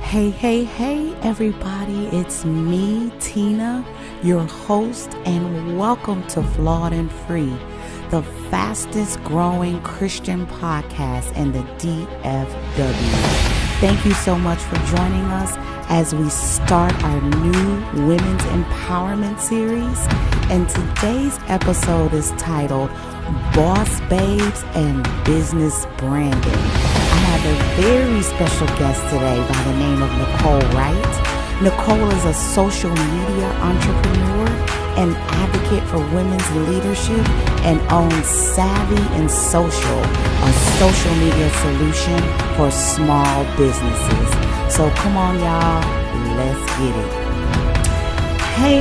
Hey, everybody. It's me, Tina, your host, and welcome to Flawed and Free, the fastest growing Christian podcast in the DFW. Thank you so much for joining us as we start our new Women's Empowerment series. And today's episode is titled Boss Babes and Business Branding. I have a very special guest today by the name of Nicole Wright. Nicole is a social media entrepreneur and advocate for women's leadership and owns Savvy and Social, a social media solution for small businesses. So come on, y'all, let's get it. Hey,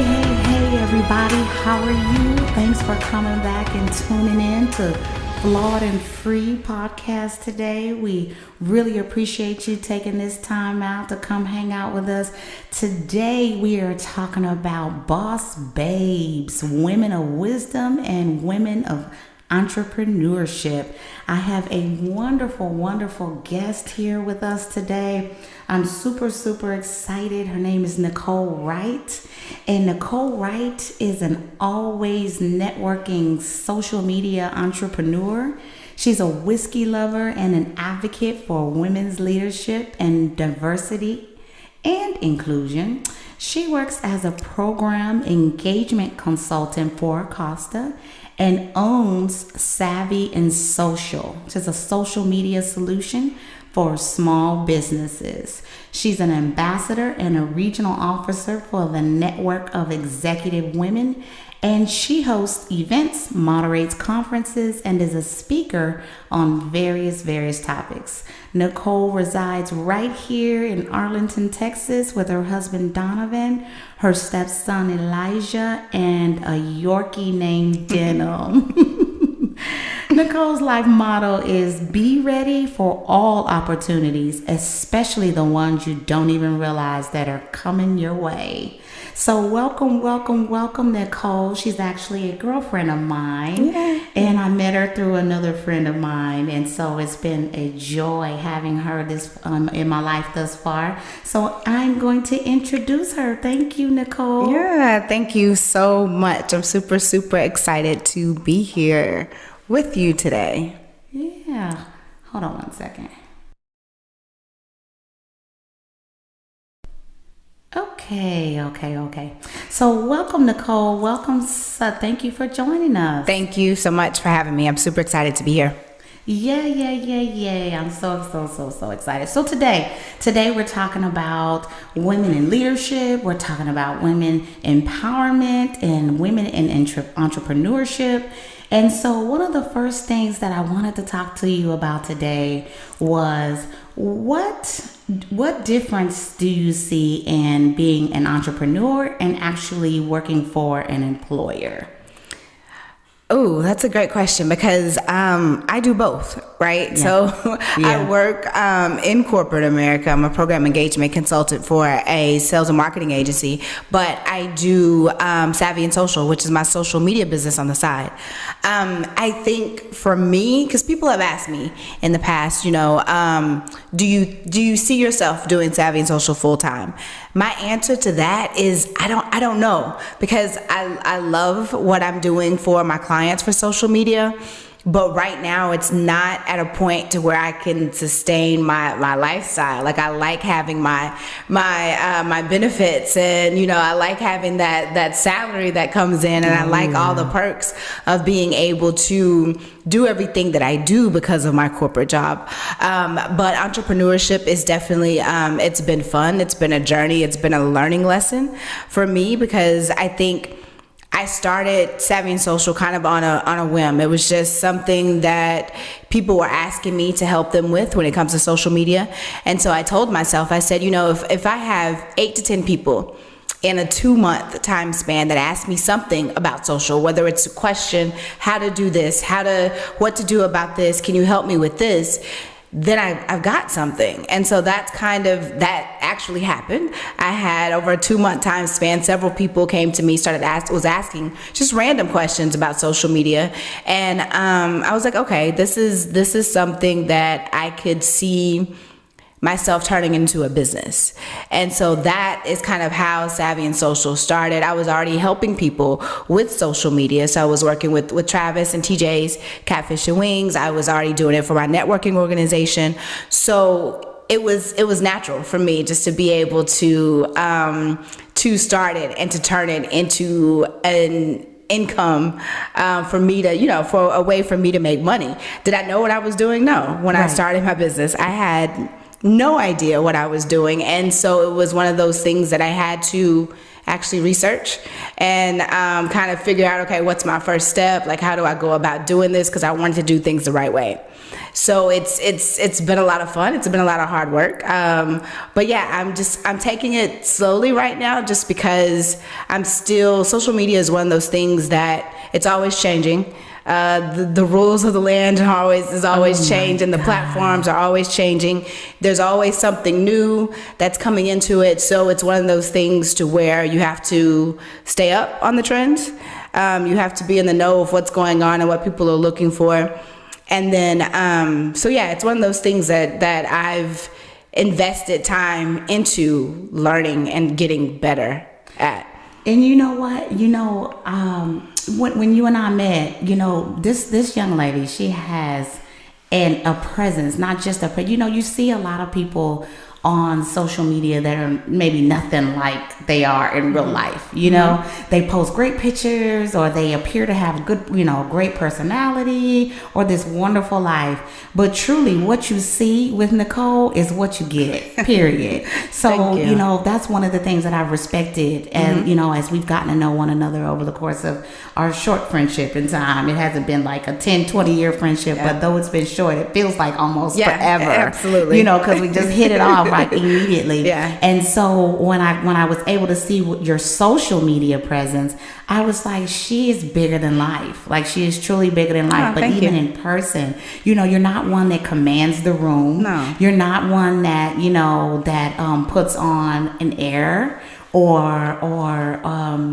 everybody, how are you? Thanks for coming back and tuning in to Flawed and Free podcast today. We really appreciate you taking this time out to come hang out with us. Today we are talking about boss babes, women of wisdom and women of entrepreneurship. I have a wonderful guest here with us today. I'm super excited. Her name is Nicole Wright. And Nicole Wright is an always networking social media entrepreneur. She's a whiskey lover and an advocate for women's leadership and diversity and inclusion. She works as a program engagement consultant for Acosta and owns Savvy and Social, which is a social media solution for small businesses. She's an ambassador and a regional officer for the Network of Executive Women, and she hosts events, moderates conferences, and is a speaker on various topics. Nicole resides right here in Arlington, Texas with her husband Donovan, her stepson Elijah, and a Yorkie named Denim. Nicole's life motto is be ready for all opportunities, especially the ones you don't even realize that are coming your way. So welcome, Nicole. She's actually a girlfriend of mine. Yay. And I met her through another friend of mine. And so it's been a joy having her in my life thus far. So I'm going to introduce her. Thank you, Nicole. Yeah, thank you so much. I'm super excited to be here with you today. Yeah. Hold on one second. Okay. So welcome, Nicole. Welcome. Thank you for joining us. Thank you so much for having me. I'm super excited to be here. Yeah. I'm so excited. So today we're talking about women in leadership. We're talking about women empowerment and women in entrepreneurship. And so one of the first things that I wanted to talk to you about today was what difference do you see in being an entrepreneur and actually working for an employer? Oh, that's a great question because I do both, right? Yeah. So I work in corporate America. I'm a program engagement consultant for a sales and marketing agency, but I do Savvy and Social, which is my social media business on the side. I think for me, because people have asked me in the past, do you see yourself doing Savvy and Social full time? My answer to that is I don't know, because I love what I'm doing for my clients for social media, but right now it's not at a point to where I can sustain my lifestyle. Like I like having my benefits, and I like having that salary that comes in, and I like all the perks of being able to do everything that I do because of my corporate job. But entrepreneurship is definitely, it's been fun. It's been a journey. It's been a learning lesson for me, because I think I started Savvy and Social kind of on a whim. It was just something that people were asking me to help them with when it comes to social media. And so I told myself, I said, if I have 8 to 10 people in a 2-month time span that ask me something about social, whether it's a question, how to do this, what to do about this, can you help me with this? Then I've got something. And so that actually happened. I had over a 2-month time span, several people came to me, was asking just random questions about social media. And I was like, okay, this is something that I could see myself turning into a business. And so that is kind of how Savvy and Social started. I was already helping people with social media. So I was working with Travis and TJ's Catfish and Wings. I was already doing it for my networking organization. So it was natural for me just to be able to start it and to turn it into an income for me to, for a way for me to make money. Did I know what I was doing? No. When I started my business, I had no idea what I was doing. And so it was one of those things that I had to actually research and kind of figure out, okay, what's my first step? Like, how do I go about doing this? Because I wanted to do things the right way. So it's been a lot of fun. It's been a lot of hard work. But yeah, I'm taking it slowly right now, just because social media is one of those things that it's always changing. The rules of the land is always changing. The platforms are always changing. There's always something new that's coming into it. So it's one of those things to where you have to stay up on the trends. You have to be in the know of what's going on and what people are looking for. And then, so yeah, it's one of those things that I've invested time into learning and getting better at. And you know what? When you and I met, this young lady, she has a presence, not just you see a lot of people on social media that are maybe nothing like they are in real life. They post great pictures, or they appear to have good, great personality, or this wonderful life. But truly, what you see with Nicole is what you get, period. So, that's one of the things that I've respected. And, as we've gotten to know one another over the course of our short friendship in time, it hasn't been like a 10, 20-year friendship, but though it's been short, it feels like almost forever. Absolutely. Because we just hit it off immediately. Yeah. And so when I was able to see your social media presence, I was like, she is bigger than life. Like, she is truly bigger than life. But even in person, you're not one that commands the room. No. You're not one that, that puts on an air or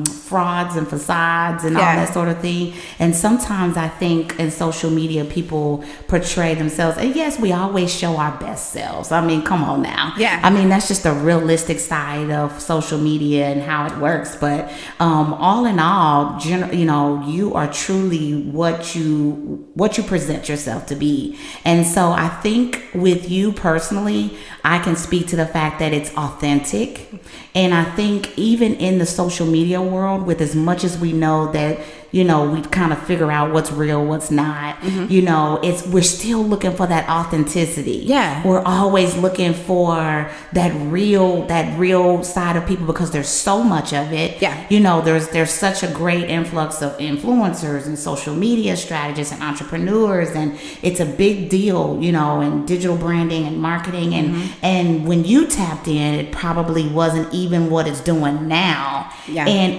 frauds and facades and all that sort of thing. And sometimes I think in social media, people portray themselves. And yes, we always show our best selves. I mean, come on now. Yeah. I mean, that's just a realistic side of social media and how it works. But all in all, you are truly what you present yourself to be. And so I think with you personally, I can speak to the fact that it's authentic. And I think even in the social media world, with as much as we know that, we kind of figure out what's real, what's not, we're still looking for that authenticity. Yeah. We're always looking for that real side of people, because there's so much of it. Yeah. There's such a great influx of influencers and social media strategists and entrepreneurs, and it's a big deal, in digital branding and marketing. And when you tapped in, it probably wasn't even what it's doing now,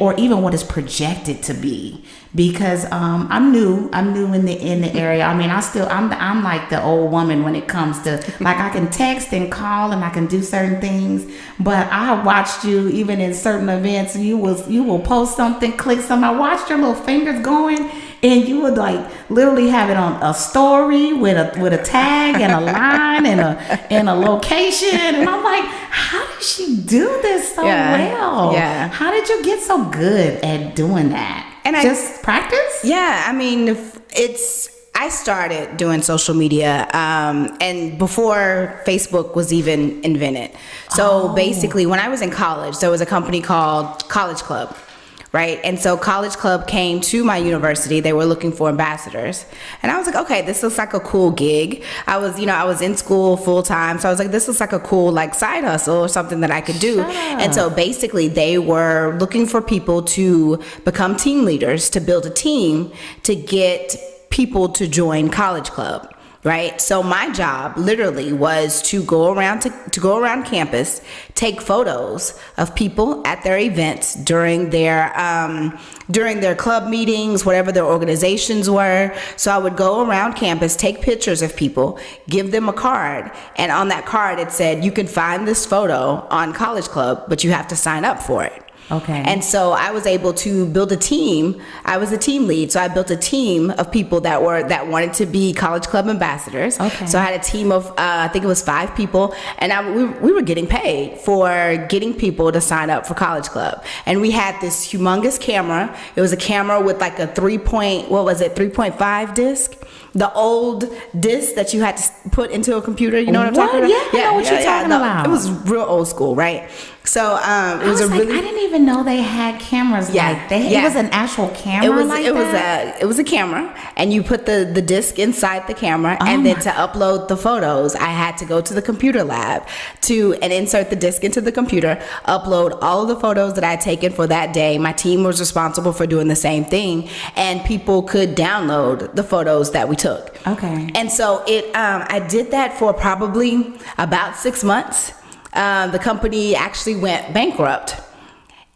or even what it's projected to be. Because I'm new in the area. I mean, I'm like the old woman when it comes to, like, I can text and call and I can do certain things, but I watched you even in certain events. You will post something, click something. I watched your little fingers going, and you would like literally have it on a story with a tag and a line and a location. And I'm like, how did she do this so well? Yeah. How did you get so good at doing that? And just practice? Yeah, I mean, I started doing social media and before Facebook was even invented. So basically, when I was in college, there was a company called College Club. Right. And so College Club came to my university. They were looking for ambassadors. And I was like, okay, this looks like a cool gig. I was in school full time. So I was like, this looks like a cool side hustle or something that I could do. And so basically they were looking for people to become team leaders, to build a team, to get people to join College Club. Right. So my job literally was to go around campus, take photos of people at their events during their club meetings, whatever their organizations were. So I would go around campus, take pictures of people, give them a card. And on that card, it said, you can find this photo on College Club, but you have to sign up for it. Okay. And so I was able to build a team. I was a team lead, so I built a team of people that wanted to be college club ambassadors. Okay. So I had a team of I think it was 5 people, and we were getting paid for getting people to sign up for college club. And we had this humongous camera. It was a camera with like a 3.5 disc. The old disc that you had to put into a computer. You know what I'm talking about? Yeah, I know what you're talking about. It was real old school, right? So it was I didn't even know they had cameras like that. It was an actual camera It was a camera, and you put the disc inside the camera, and then to upload the photos, I had to go to the computer lab and insert the disc into the computer, upload all of the photos that I had taken for that day. My team was responsible for doing the same thing, and people could download the photos that we took. Okay. And so I did that for probably about 6 months. The company actually went bankrupt,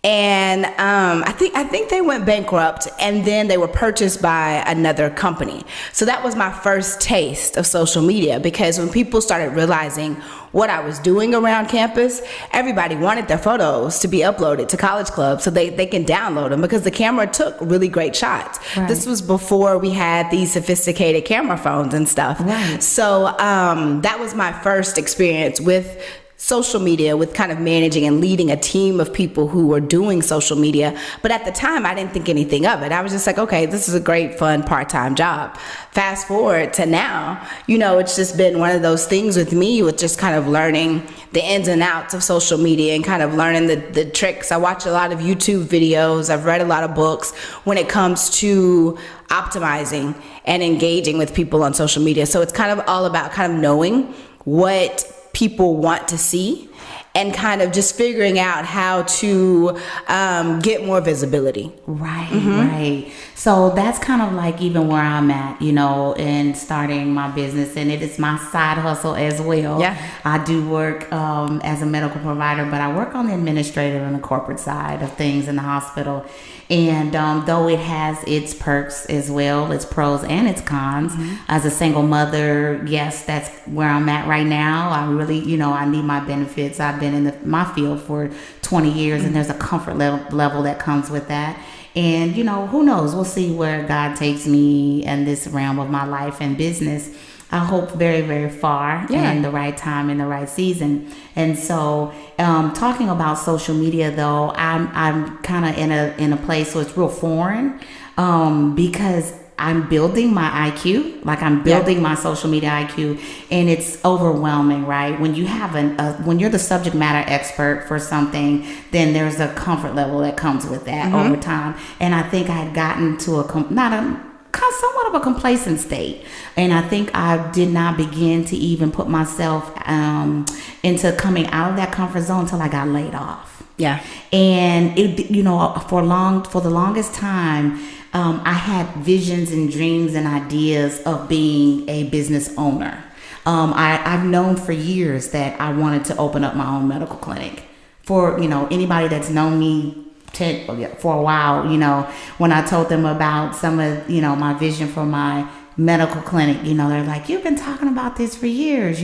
and I think they went bankrupt, and then they were purchased by another company. So that was my first taste of social media, because when people started realizing what I was doing around campus, everybody wanted their photos to be uploaded to College Club so they can download them, because the camera took really great shots. Right. This was before we had these sophisticated camera phones and stuff. Right. So that was my first experience with social media, with kind of managing and leading a team of people who were doing social media. But at the time, I didn't think anything of it. I was just like, okay, this is a great, fun, part-time job. Fast forward to now, it's just been one of those things with me, with just kind of learning the ins and outs of social media and kind of learning the tricks. I watch a lot of YouTube videos. I've read a lot of books when it comes to optimizing and engaging with people on social media. So it's kind of all about kind of knowing what people want to see and kind of just figuring out how to get more visibility. Right, right. So that's kind of like even where I'm at, in starting my business, and it is my side hustle as well. Yeah. I do work as a medical provider, but I work on the administrative and the corporate side of things in the hospital. And though it has its perks as well, its pros and its cons, as a single mother, yes, that's where I'm at right now. I really, I need my benefits. I've been in my field for 20 years, and there's a comfort level that comes with that. And, who knows? We'll see where God takes me in this realm of my life and business. I hope very, very far, in the right time, in the right season. And so, talking about social media, though, I'm kind of in a place where it's real foreign, because I'm building my IQ, like I'm building my social media IQ, and it's overwhelming, right? When you have when you're the subject matter expert for something, then there's a comfort level that comes with that over time. And I think I had gotten to somewhat of a complacent state, and I think I did not begin to even put myself into coming out of that comfort zone until I got laid off. Yeah. And it, for the longest time, I had visions and dreams and ideas of being a business owner. I've known for years that I wanted to open up my own medical clinic. For anybody that's known me for a while, when I told them about some of my vision for my medical clinic, they're like, you've been talking about this for years,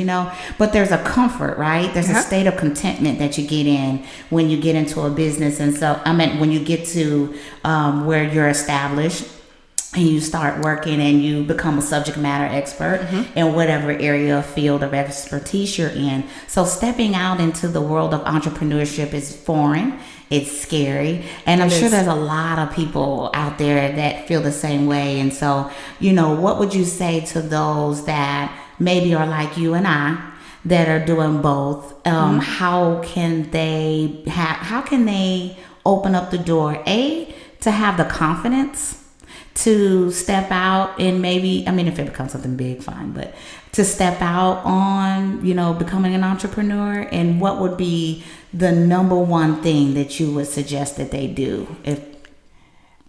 but there's a comfort, right? There's a state of contentment that you get in when you get into a business. And so when you get to where you're established and you start working and you become a subject matter expert in whatever area or field of expertise you're in. So stepping out into the world of entrepreneurship is foreign. It's scary. And I'm sure there's a lot of people out there that feel the same way. And so, what would you say to those that maybe are like you and I, that are doing both? How can they open up the door, to have the confidence to step out and maybe, if it becomes something big, fine, but to step out on, becoming an entrepreneur? And what would be the number one thing that you would suggest that they do?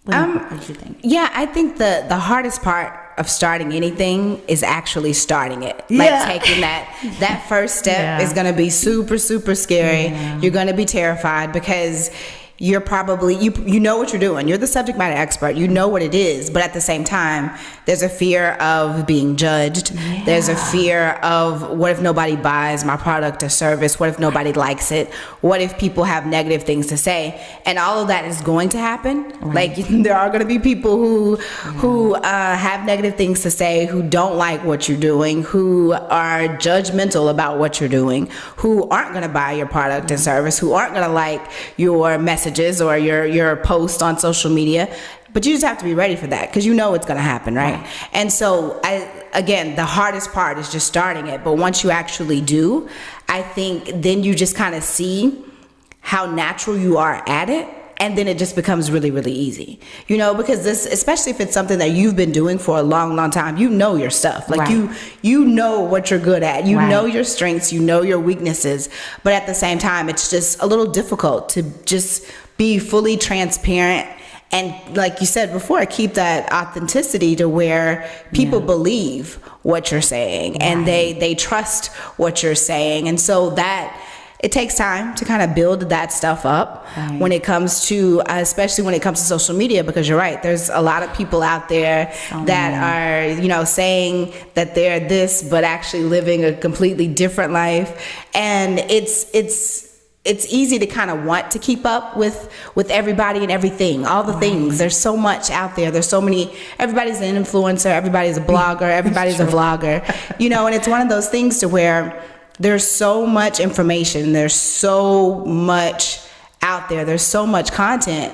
What do you think? Yeah, I think the hardest part of starting anything is actually starting it. Yeah. Like taking that first step is going to be super, super scary. Yeah. You're going to be terrified because you're probably, you know what you're doing. You're the subject matter expert. You know what it is. But at the same time, there's a fear of being judged. Yeah. There's a fear of, what if nobody buys my product or service? What if nobody likes it? What if people have negative things to say? And all of that is going to happen. Right. Like, there are going to be people who have negative things to say, who don't like what you're doing, who are judgmental about what you're doing, who aren't going to buy your product and service, who aren't going to like your messages or your post on social media. But you just have to be ready for that, because you know it's going to happen, right? And so, again, the hardest part is just starting it. But once you actually do, I think then you just kind of see how natural you are at it. And then it just becomes really, really easy, you know, because this, especially if it's something that you've been doing for a long, long time, you know your stuff. Like you know what you're good at, you know your strengths, you know your weaknesses. But at the same time, it's just a little difficult to just be fully transparent. And like you said before, keep that authenticity to where people believe what you're saying and they trust what you're saying. And so that, it takes time to kind of build that stuff up when it comes to, especially when it comes to social media, because you're right, there's a lot of people out there that are, you know, saying that they're this, but actually living a completely different life. And it's easy to kind of want to keep up with everybody and everything, all the things. There's so much out there. There's so many, everybody's an influencer, everybody's a blogger, everybody's a vlogger, you know, and it's one of those things to where there's so much information, there's so much out there, there's so much content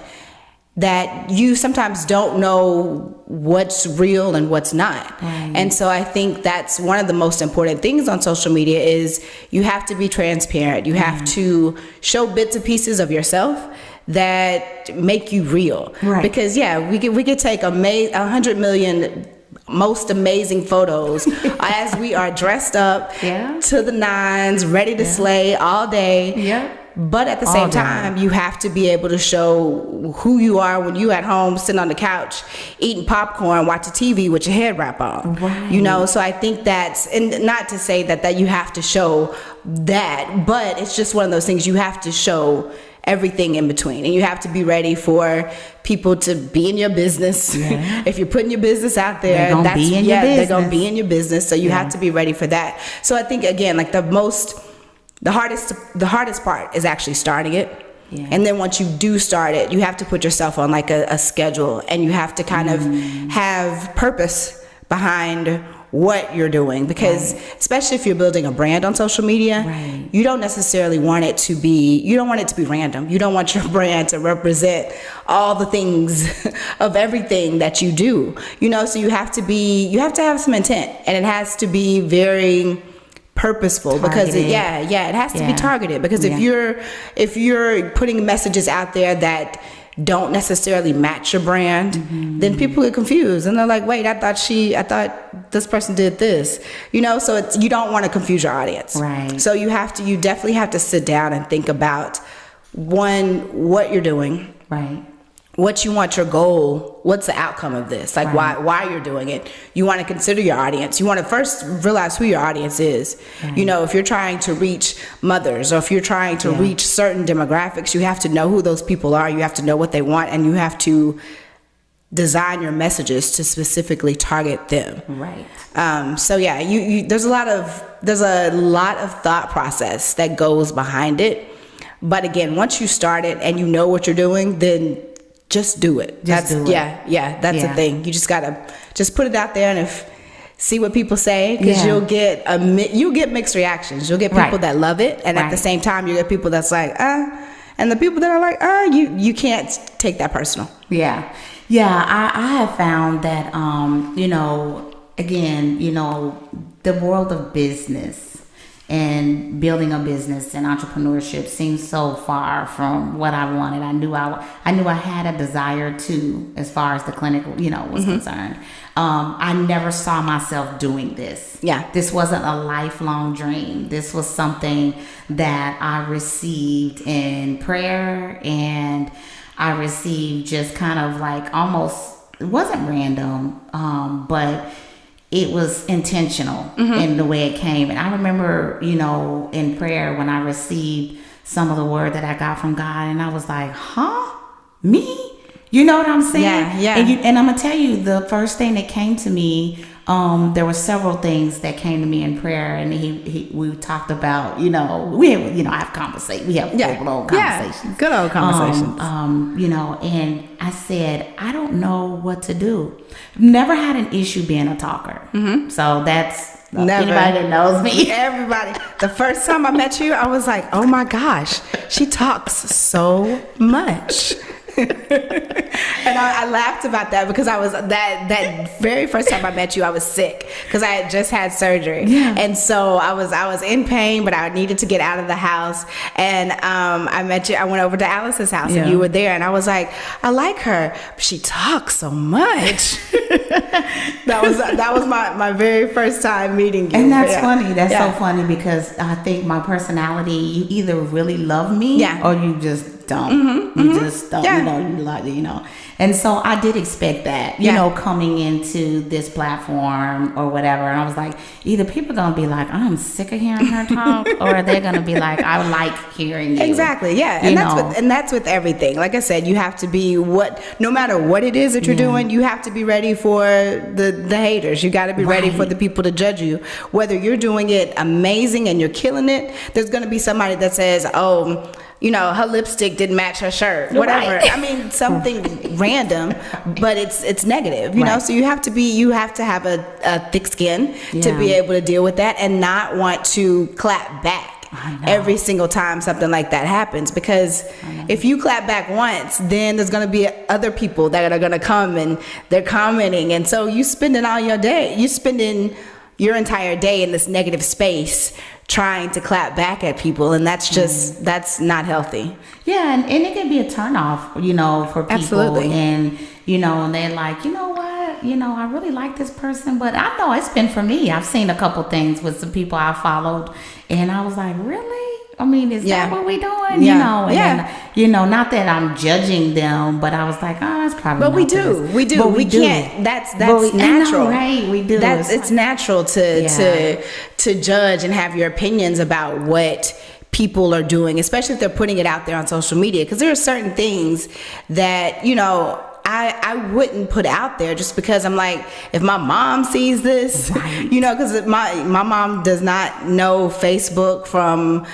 that you sometimes don't know what's real and what's not. And so I think that's one of the most important things on social media is you have to be transparent. You have to show bits and pieces of yourself that make you real. Because we could take 100 million most amazing photos as we are dressed up to the nines, ready to slay all day. But at the same time, you have to be able to show who you are when you at home sitting on the couch eating popcorn, watching TV with your head wrap on. You know, so I think that's, and not to say that you have to show that, but it's just one of those things you have to show everything in between, and you have to be ready for people to be in your business. If you're putting your business out there, they're gonna be in your business, so you have to be ready for that. So I think, again, like the hardest part is actually starting it. And then once you do start it, you have to put yourself on like a schedule, and you have to kind of have purpose behind what you're doing, because especially if you're building a brand on social media, you don't necessarily want it to be, random. You don't want your brand to represent all the things of everything that you do, you know, so you have to have some intent, and it has to be very purposeful, because it has to be targeted, because if you're putting messages out there that don't necessarily match your brand, then people get confused, and they're like, wait, I thought this person did this, you know. So you don't want to confuse your audience, so you definitely have to sit down and think about, one, what you're doing, what you want your goal, what's the outcome of this, like why you're doing it. You want to consider your audience. You want to first realize who your audience is. You know, if you're trying to reach mothers, or if you're trying to reach certain demographics, you have to know who those people are. You have to know what they want, and you have to design your messages to specifically target them. So there's a lot of thought process that goes behind it. But again, once you start it and you know what you're doing, then just do it. That's the thing. You just gotta just put it out there and see what people say, because you'll get mixed reactions. You'll get people that love it, and at the same time you get people that's like, and the people that are like, you can't take that personal. I have found that you know, again, you know, the world of business and building a business and entrepreneurship seems so far from what I wanted. I knew I had a desire to, as far as the clinic, you know, was concerned. I never saw myself doing this. This wasn't a lifelong dream. This was something that I received in prayer, and I received just kind of like almost, it wasn't random, but it was intentional in the way it came. And I remember, you know, in prayer, when I received some of the word that I got from God, and I was like, huh? Me? You know what I'm saying? Yeah. And I'm gonna tell you, the first thing that came to me, there were several things that came to me in prayer, and we talked about, I have conversations. We have full-blown conversations. Yeah, good old conversations. And I said, I don't know what to do. Never had an issue being a talker. Mm-hmm. So that's anybody that knows me. Everybody. The first time I met you, I was like, oh my gosh, she talks so much. And I laughed about that because I was that very first time I met you, I was sick because I had just had surgery, and so I was in pain, but I needed to get out of the house. And I met you. I went over to Alice's house, and you were there, and I was like, I like her, but she talks so much. that was my very first time meeting you, and that's funny. That's so funny because I think my personality, you either really love me, or you just don't. You just don't. And so I did expect that, coming into this platform or whatever. And I was like, either people are going to be like, I'm sick of hearing her talk, or they're going to be like, I like hearing you. Exactly. Yeah. And that's with everything. Like I said, you have to be no matter what it is that you're doing, you have to be ready for the haters. You got to be ready for the people to judge you. Whether you're doing it amazing and you're killing it, there's going to be somebody that says, oh, her lipstick didn't match her shirt, whatever. Right. I mean, something random, but it's negative, you know? So you have to have a thick skin to be able to deal with that and not want to clap back every single time something like that happens. Because if you clap back once, then there's going to be other people that are going to come and they're commenting. And so you spending all your day, you spending your entire day in this negative space trying to clap back at people, and that's just that's not healthy. And it can be a turnoff, for people. Absolutely. And and they're like, what, I really like this person, but I know it's been for me. I've seen a couple things with some people I followed, and I was like, really? I mean, is that what we doing? Not that I'm judging them, but I was like, it's probably. But we do. But we can't. That's natural, right? We do. It's natural to judge and have your opinions about what people are doing, especially if they're putting it out there on social media. Because there are certain things that I wouldn't put out there just because I'm like, if my mom sees this, because my mom does not know Facebook from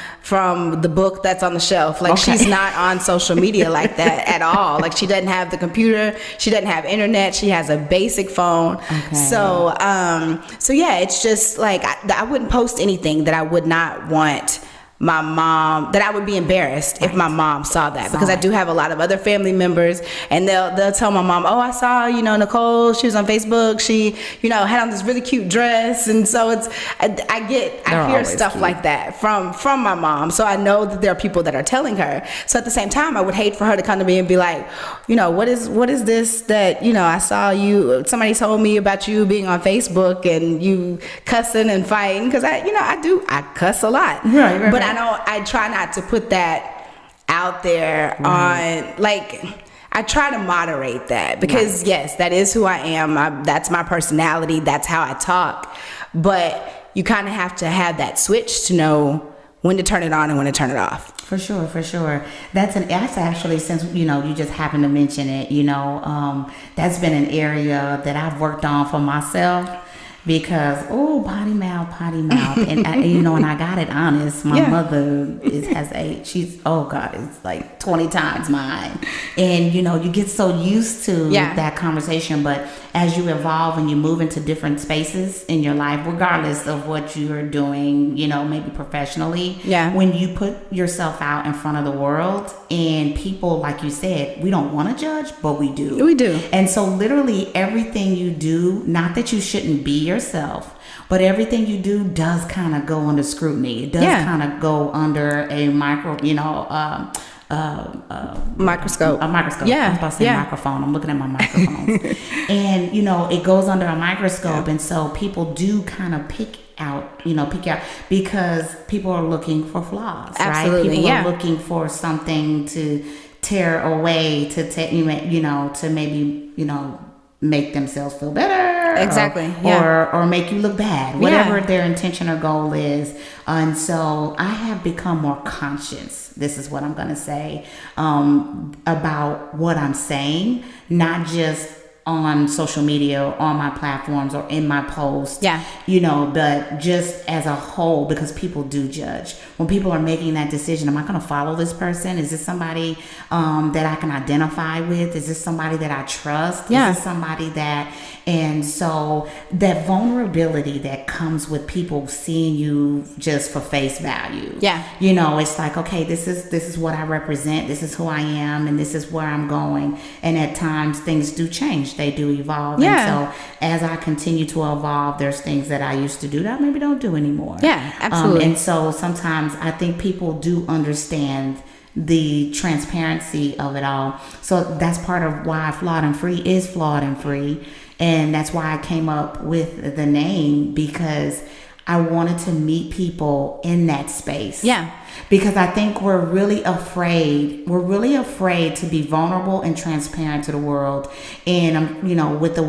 the book that's on the shelf. Like she's not on social media like that at all. Like she doesn't have the computer, she doesn't have internet, she has a basic phone. So it's just like I wouldn't post anything that I would not want my mom, that I would be embarrassed if my mom saw that, because I do have a lot of other family members, and they'll tell my mom, oh, I saw, Nicole, she was on Facebook, she, had on this really cute dress. And so I hear stuff cute like that from my mom. So I know that there are people that are telling her. So at the same time, I would hate for her to come to me and be like, what is this that, I saw somebody told me about you being on Facebook and you cussing and fighting, because I cuss a lot. Right. But I try not to put that out there on, like, I try to moderate that, because yes, that is who I am. That's my personality. That's how I talk. But you kind of have to have that switch to know when to turn it on and when to turn it off. For sure. That's actually, since, you just happened to mention it, that's been an area that I've worked on for myself. Because potty mouth, and when I got it honest, my mother she's it's like 20 times mine, and you get so used to that conversation. But as you evolve and you move into different spaces in your life, regardless of what you're doing, maybe professionally, when you put yourself out in front of the world, and people, like you said, we don't want to judge, but we do. And so literally everything you do, not that you shouldn't be yourself, but everything you do does kind of go under scrutiny. It does kind of go under a microscope. A microscope. I was about to say microphone. I'm looking at my microphones. And, it goes under a microscope. And so people do kind of pick out because people are looking for flaws. Absolutely. Right? People are looking for something to tear away, to maybe, make themselves feel better. exactly, or make you look bad, whatever their intention or goal is. And so I have become more conscious, this is what I'm going to say, about what I'm saying, not just on social media, on my platforms, or in my posts, but just as a whole, because people do judge. When people are making that decision, am I going to follow this person? Is this somebody that I can identify with? Is this somebody that I trust? Is this somebody that... And so that vulnerability that comes with people seeing you just for face value. It's like, okay, this is what I represent. This is who I am, and this is where I'm going. And at times things do change. They do evolve. And so as I continue to evolve, there's things that I used to do that I maybe don't do anymore. Absolutely. And so sometimes I think people do understand the transparency of it all. So that's part of why Flawed and Free is Flawed and Free. And that's why I came up with the name, because I wanted to meet people in that space. Because I think we're really afraid to be vulnerable and transparent to the world. And, with the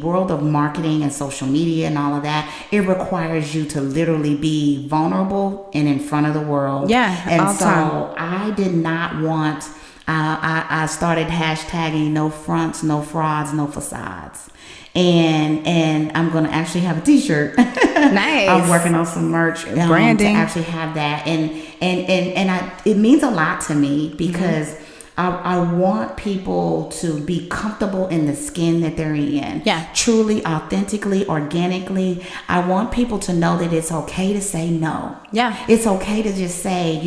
world of marketing and social media and all of that, it requires you to literally be vulnerable and in front of the world. And so I did not want... I started hashtagging no fronts, no frauds, no facades. And I'm going to actually have a t-shirt. Nice. I'm working on some merch branding to actually have that. And it means a lot to me, because I want people to be comfortable in the skin that they're in. Truly, authentically, organically. I want people to know that it's okay to say no. It's okay to just say,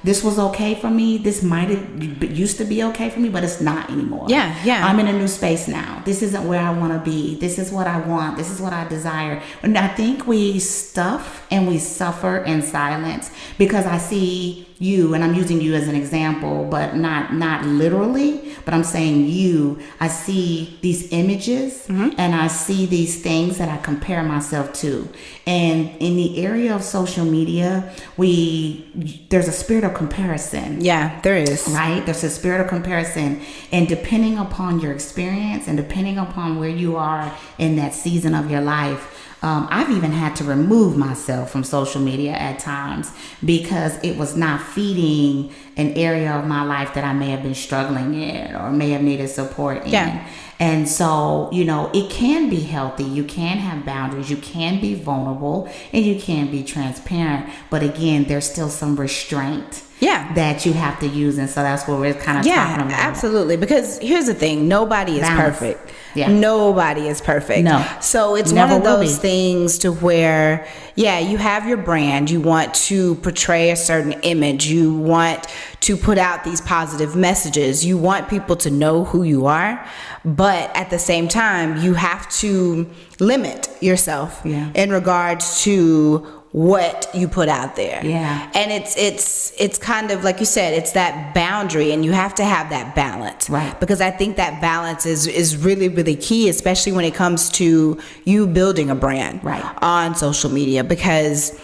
this was okay for me. This might have used to be okay for me, but it's not anymore. I'm in a new space now. This isn't where I want to be. This is what I want. This is what I desire. And I think we stuff and we suffer in silence, because I see you, and I'm using you as an example, but not literally, but I'm saying you. I see these images and I see these things that I compare myself to. And in the area of social media, there's a spirit of comparison. There is. Right? There's a spirit of comparison. And depending upon your experience and depending upon where you are in that season of your life, I've even had to remove myself from social media at times, because it was not feeding an area of my life that I may have been struggling in or may have needed support in. And so, it can be healthy. You can have boundaries. You can be vulnerable and you can be transparent. But again, there's still some restraint that you have to use. And so that's what we're kind of talking about. Absolutely. Because here's the thing. Nobody is perfect. Nobody is perfect. No. So it's one of those things to where, you have your brand. You want to portray a certain image. You want to put out these positive messages. You want people to know who you are. But at the same time, you have to limit yourself in regards to what you put out there. And it's kind of like you said, it's that boundary, and you have to have that balance. Because I think that balance is really, really key, especially when it comes to you building a brand on social media, because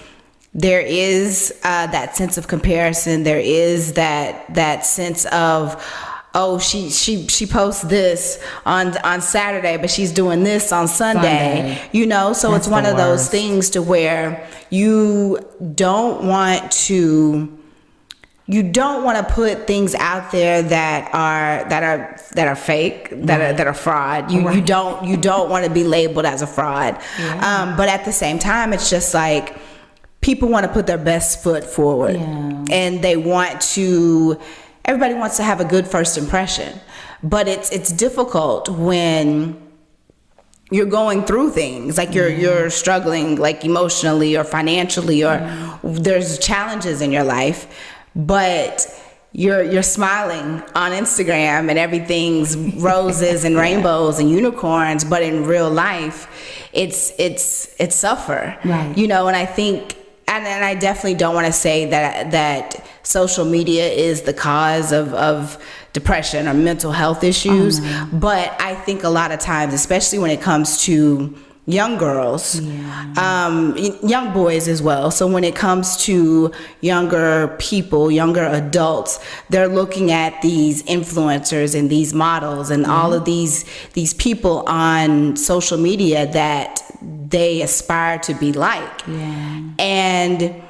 there is that sense of comparison. There is that sense of, oh, she posts this on Saturday, but she's doing this on Sunday. So it's one of those things to where you don't want to put things out there that are fake, that are fraud. You don't want to be labeled as a fraud. But at the same time, it's just like people want to put their best foot forward, and everybody wants to have a good first impression, but it's difficult when you're going through things like you're struggling, like emotionally or financially, or there's challenges in your life, but you're smiling on Instagram and everything's roses and rainbows and unicorns, but in real life, it's suffer. And I think. And I definitely don't want to say that social media is the cause of depression or mental health issues. But I think a lot of times, especially when it comes to young girls, young boys as well. So when it comes to younger people, younger adults, they're looking at these influencers and these models and all of these people on social media that they aspire to be like. And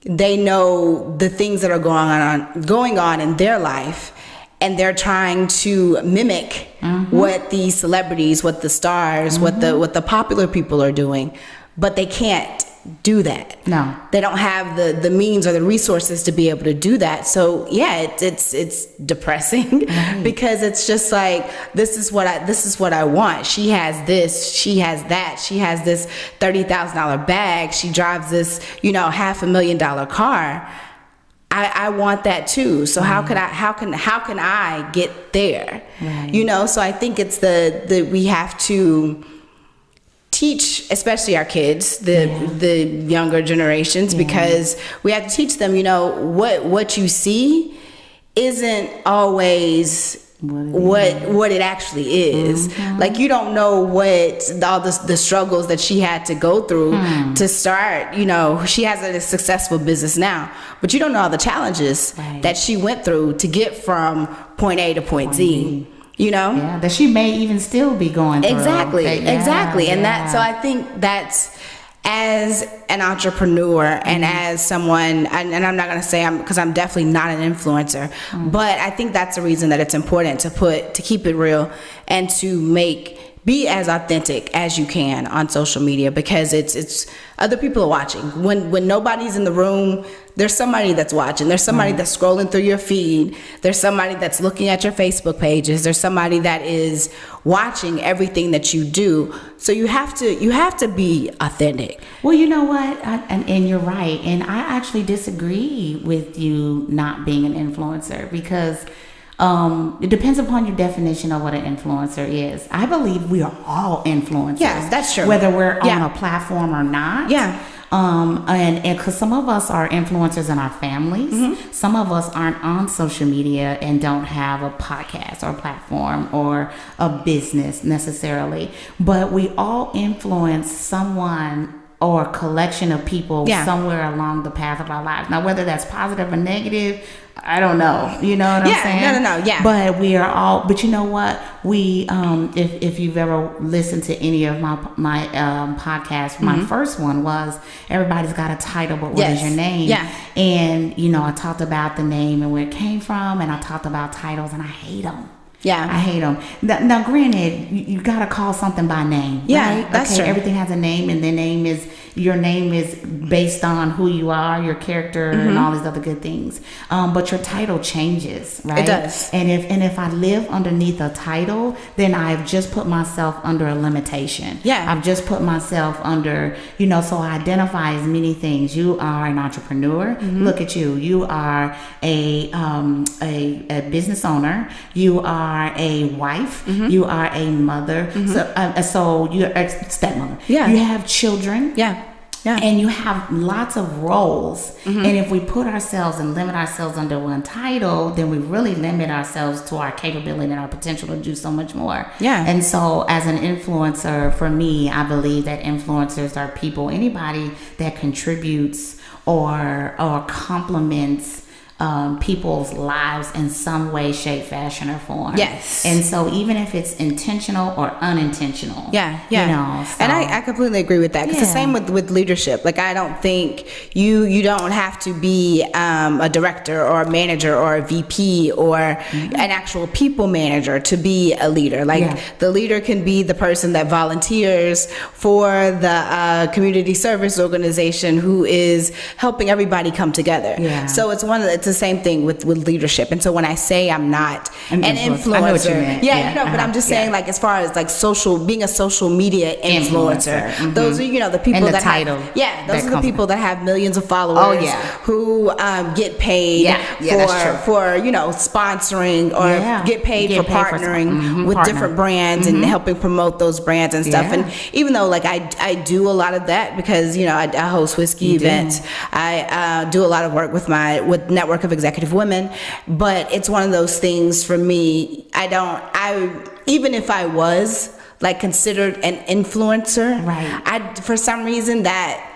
they know the things that are going on in their life, and they're trying to mimic what these celebrities, what the stars, what the popular people are doing, but they can't do that. No, they don't have the means or the resources to be able to do that. So it's depressing because it's just like, this is what I want. She has this, she has that, she has this $30,000 bag, she drives this $500,000 car. I want that too. So how can I get there? So I think it's the we have to teach, especially our kids, the younger generations, because we have to teach them, what you see isn't always what it actually is. Like, you don't know what all the struggles that she had to go through to start. She has a successful business now, but you don't know all the challenges that she went through to get from point A to point Z. That she may even still be going through. Exactly. And so I think that's, as an entrepreneur and as someone, and I'm not going to say because I'm definitely not an influencer, but I think that's the reason that it's important to keep it real and to be as authentic as you can on social media, because it's other people are watching. When nobody's in the room, there's somebody that's watching. There's somebody that's scrolling through your feed. There's somebody that's looking at your Facebook pages. There's somebody that is watching everything that you do. So you have to be authentic. Well, you know what? And you're right. And I actually disagree with you not being an influencer, because it depends upon your definition of what an influencer is. I believe we are all influencers. Yes, that's true. Whether we're on a platform or not. And because some of us are influencers in our families, some of us aren't on social media and don't have a podcast or platform or a business necessarily, but we all influence someone or a collection of people somewhere along the path of our lives. Now, whether that's positive or negative, I don't know. You know what I'm saying? No. But we are all. But you know what? We, if you've ever listened to any of my podcasts, my first one was Everybody's Got a Title, but what is your name? And I talked about the name and where it came from, and I talked about titles, and I hate them. I hate them. Now, granted, you got to call something by name. Right? That's true. Everything has a name, and your name is based on who you are, your character, and all these other good things. But your title changes, right? It does. And if I live underneath a title, then I've just put myself under a limitation. I've just put myself under, so I identify as many things. You are an entrepreneur. Look at you. You are a business owner. You are a wife. You are a mother. So you're a stepmother. You have children. And you have lots of roles. And if we put ourselves and limit ourselves under one title, then we really limit ourselves to our capability and our potential to do so much more. And so as an influencer, for me, I believe that influencers are people, anybody that contributes or complements people's lives in some way, shape, fashion, or form. And so even if it's intentional or unintentional. So. And I completely agree with that. It's the same with leadership. Like, I don't think you don't have to be a director or a manager or a VP or an actual people manager to be a leader. Like, the leader can be the person that volunteers for the community service organization who is helping everybody come together. So it's the same thing with leadership. And so when I say I'm not an influencer, I know what you meant. but I'm just saying, like, as far as like being a social media influencer. Those are the people and the that title. Those are the people that have millions of followers. Who get paid for sponsoring or get paid for partnering with different brands and helping promote those brands and stuff. And even though, like, I do a lot of that because I host whiskey events, I do a lot of work with Network of Executive Women, but it's one of those things for me. Even if I was like considered an influencer. Right. For some reason that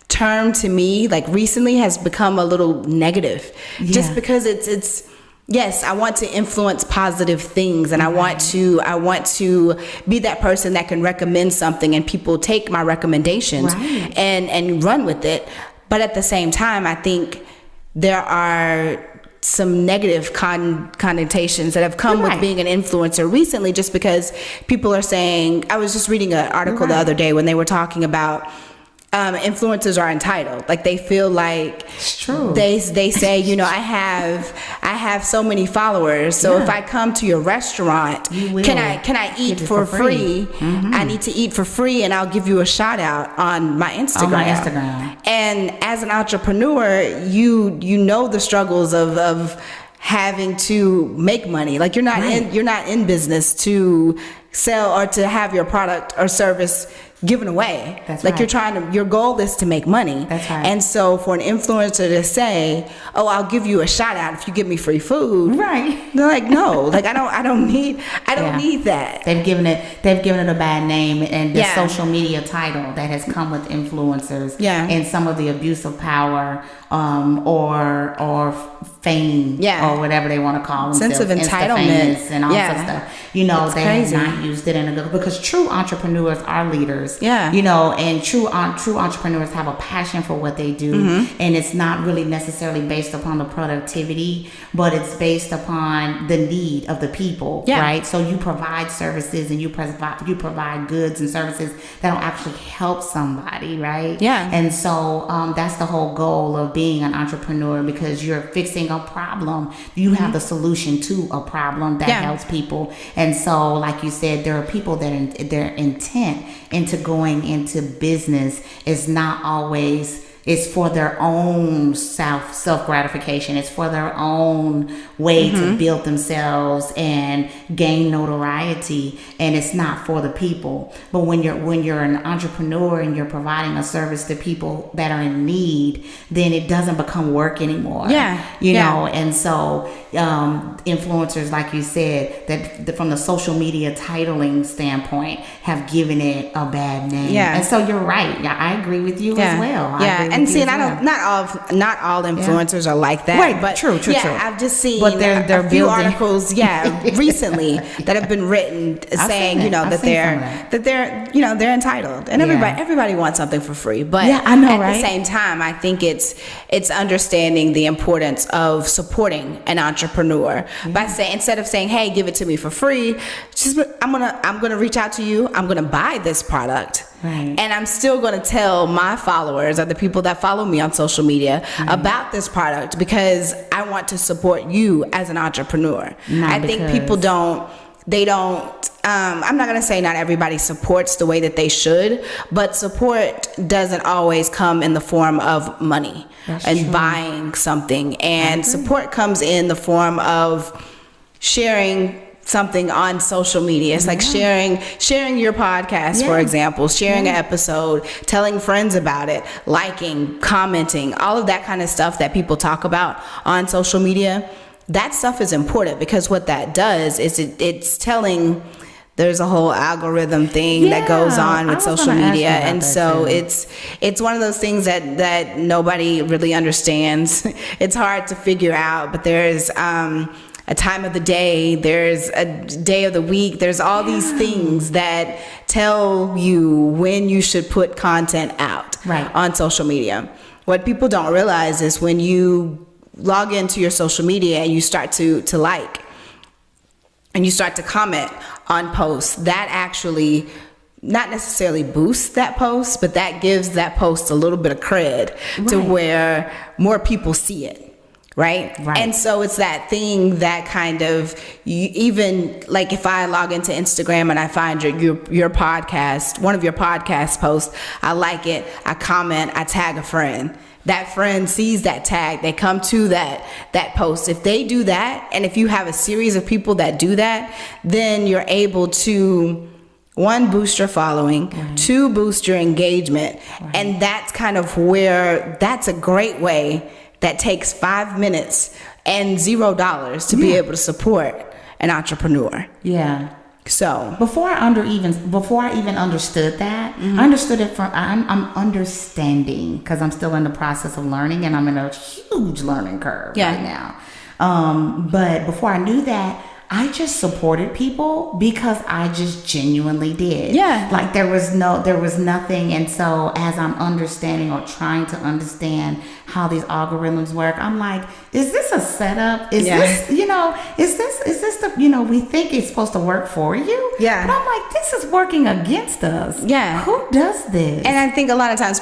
term to me, like recently, has become a little negative, just because it's yes, I want to influence positive things, and I want to be that person that can recommend something and people take my recommendations and run with it. But at the same time, I think there are some negative connotations that have come with being an influencer recently, just because people are saying, I was just reading an article the other day when they were talking about influencers are entitled. Like they feel like they say, you know, I have so many followers, so if I come to your restaurant, can I eat for free? I need to eat for free, and I'll give you a shout out on my Instagram. And as an entrepreneur, you know the struggles of having to make money. Like you're not in business to sell or to have your product or service given away. Your goal is to make money. And so for an influencer to say, oh, I'll give you a shout out if you give me free food, they're like, no, like I don't need that. They've given it a bad name, and the social media title that has come with influencers and some of the abuse of power or fame or whatever they want to call themselves, sense of entitlement and all sorts of stuff. You know, they have not used it in a good, because true entrepreneurs are leaders. You know, and true entrepreneurs have a passion for what they do, and it's not really necessarily based upon the productivity, but it's based upon the need of the people, right? So you provide services and you provide goods and services that'll actually help somebody, right? And so that's the whole goal of being an entrepreneur, because you're fixing a problem. You have the solution to a problem that helps people. And so, like you said, there are people that their intent into going into business is not always, it's for their own self gratification. It's for their own way to build themselves and gain notoriety, and it's not for the people. But when you're an entrepreneur and you're providing a service to people that are in need, then it doesn't become work anymore. You know, and so influencers, like you said, that from the social media titling standpoint, have given it a bad name. And so you're right. I agree with you as well. And see, not all influencers are like that. Right, but true. I've just seen they're a few articles, recently that have been written saying, you know, that they're you know, they're entitled, and everybody wants something for free. But I know, at the same time, I think it's understanding the importance of supporting an entrepreneur by saying, instead of saying, hey, give it to me for free, just I'm gonna reach out to you. I'm gonna buy this product. And I'm still going to tell my followers, or the people that follow me on social media, about this product, because I want to support you as an entrepreneur. I think people don't, I'm not going to say not everybody supports the way that they should, but support doesn't always come in the form of money buying something. And support comes in the form of sharing something on social media. It's like sharing your podcast, for example, sharing an episode, telling friends about it, liking, commenting, all of that kind of stuff that people talk about on social media. That stuff is important, because what that does is it's telling, there's a whole algorithm thing that goes on with social media, and so it's one of those things that nobody really understands. It's hard to figure out, but there's a time of the day, there's a day of the week, there's all these things that tell you when you should put content out on social media. What people don't realize is when you log into your social media and you start to like and you start to comment on posts, that actually not necessarily boosts that post, but that gives that post a little bit of cred to where more people see it. Right. And so it's that thing that kind of, even like if I log into Instagram and I find your podcast, one of your podcast posts, I like it, I comment, I tag a friend. That friend sees that tag, they come to that post. If they do that, and if you have a series of people that do that, then you're able to, one, boost your following, two, boost your engagement. And that's kind of where, that's a great way that takes 5 minutes and $0 to be able to support an entrepreneur. So before I even understood that, I understood it from I'm understanding, because I'm still in the process of learning, and I'm in a huge learning curve right now. But before I knew that, I just supported people because I just genuinely did. Yeah. Like there was nothing. And so as I'm understanding or trying to understand how these algorithms work, I'm like, is this a setup? Is this, is this the, we think it's supposed to work for you? Yeah. But I'm like, this is working against us. Yeah. Who does this? And I think a lot of times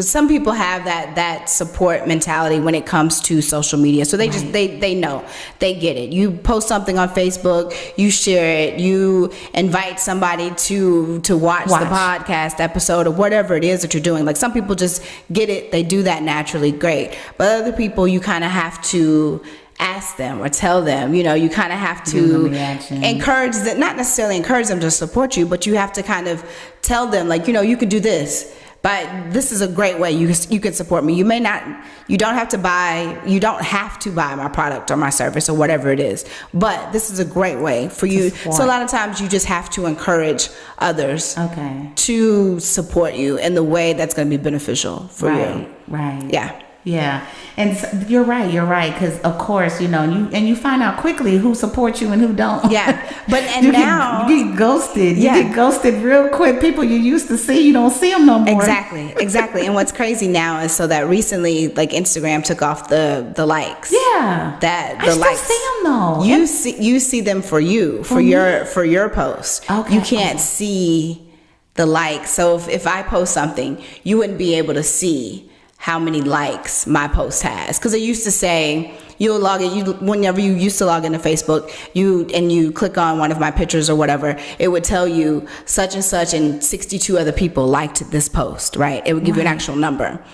some people have that support mentality when it comes to social media. So they just, they know, they get it. You post something on Facebook, you share it, you invite somebody to watch the podcast episode or whatever it is that you're doing. Like some people just get it, they do that naturally, great. But other people, you kind of have to ask them or tell them, you kind of have to encourage them, not necessarily encourage them to support you, but you have to kind of tell them, like, you can do this. But this is a great way you can support me. You don't have to buy my product or my service or whatever it is. But this is a great way for you. So a lot of times you just have to encourage others to support you in the way that's going to be beneficial for you. Right. Yeah. Yeah. And so, you're right. Because of course, you find out quickly who supports you and who don't. Yeah. But now you get ghosted. You get ghosted real quick. People you used to see, you don't see them no more. Exactly. And what's crazy now is so that recently, like Instagram took off the likes. Yeah. I still see them though. You see them for your post. Okay. You can't see the likes. So if I post something, you wouldn't be able to see how many likes my post has, because it used to say whenever you used to log into Facebook, you click on one of my pictures or whatever, it would tell you such and 62 other people liked this post, right? It would give you an actual number.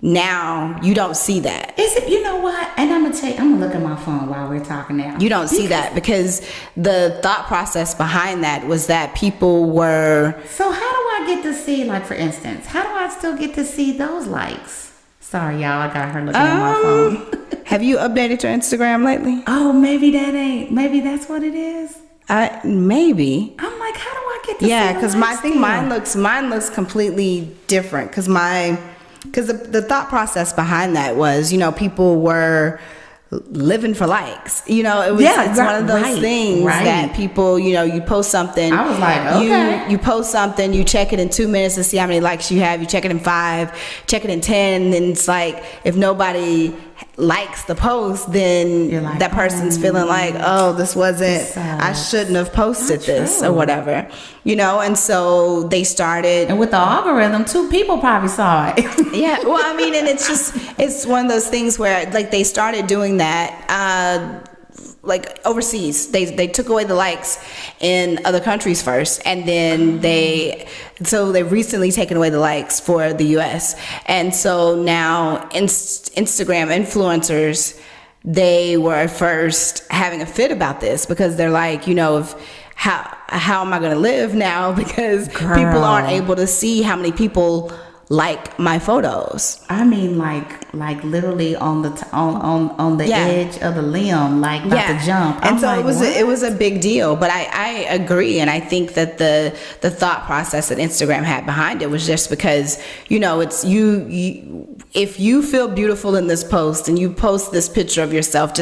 Now you don't see that. Is it? You know what? And I'm gonna look at my phone while we're talking now. You don't see that because the thought process behind that was that people were. So how do I get to see, like for instance, how do I still get to see those likes? Sorry, y'all, I got her looking at my phone. Have you updated your Instagram lately? Oh, maybe that's what it is. Maybe. I'm like, how do I get to see? Yeah, because mine looks completely different. Because the thought process behind that was, people were living for likes. It's one of those things that people, you post something. I was like, okay. You post something, you check it in 2 minutes to see how many likes you have. You check it in 5, check it in 10, and then it's like, if nobody likes the post, then like, that person's feeling like, oh, this wasn't, I shouldn't have posted this or whatever, and so they started. And with the algorithm, 2 people probably saw it. Yeah, well, I mean, and it's one of those things where, like, they started doing that, like overseas, they took away the likes in other countries first, and then they've recently taken away the likes for the US. And so now Instagram influencers, they were first having a fit about this because they're like, how am I going to live now? Because people aren't able to see how many people like my photos. I mean, like literally on the edge of the limb, like about to jump. And so it was a big deal. But I agree, and I think that the thought process that Instagram had behind it was just because it's you if you feel beautiful in this post and you post this picture of yourself,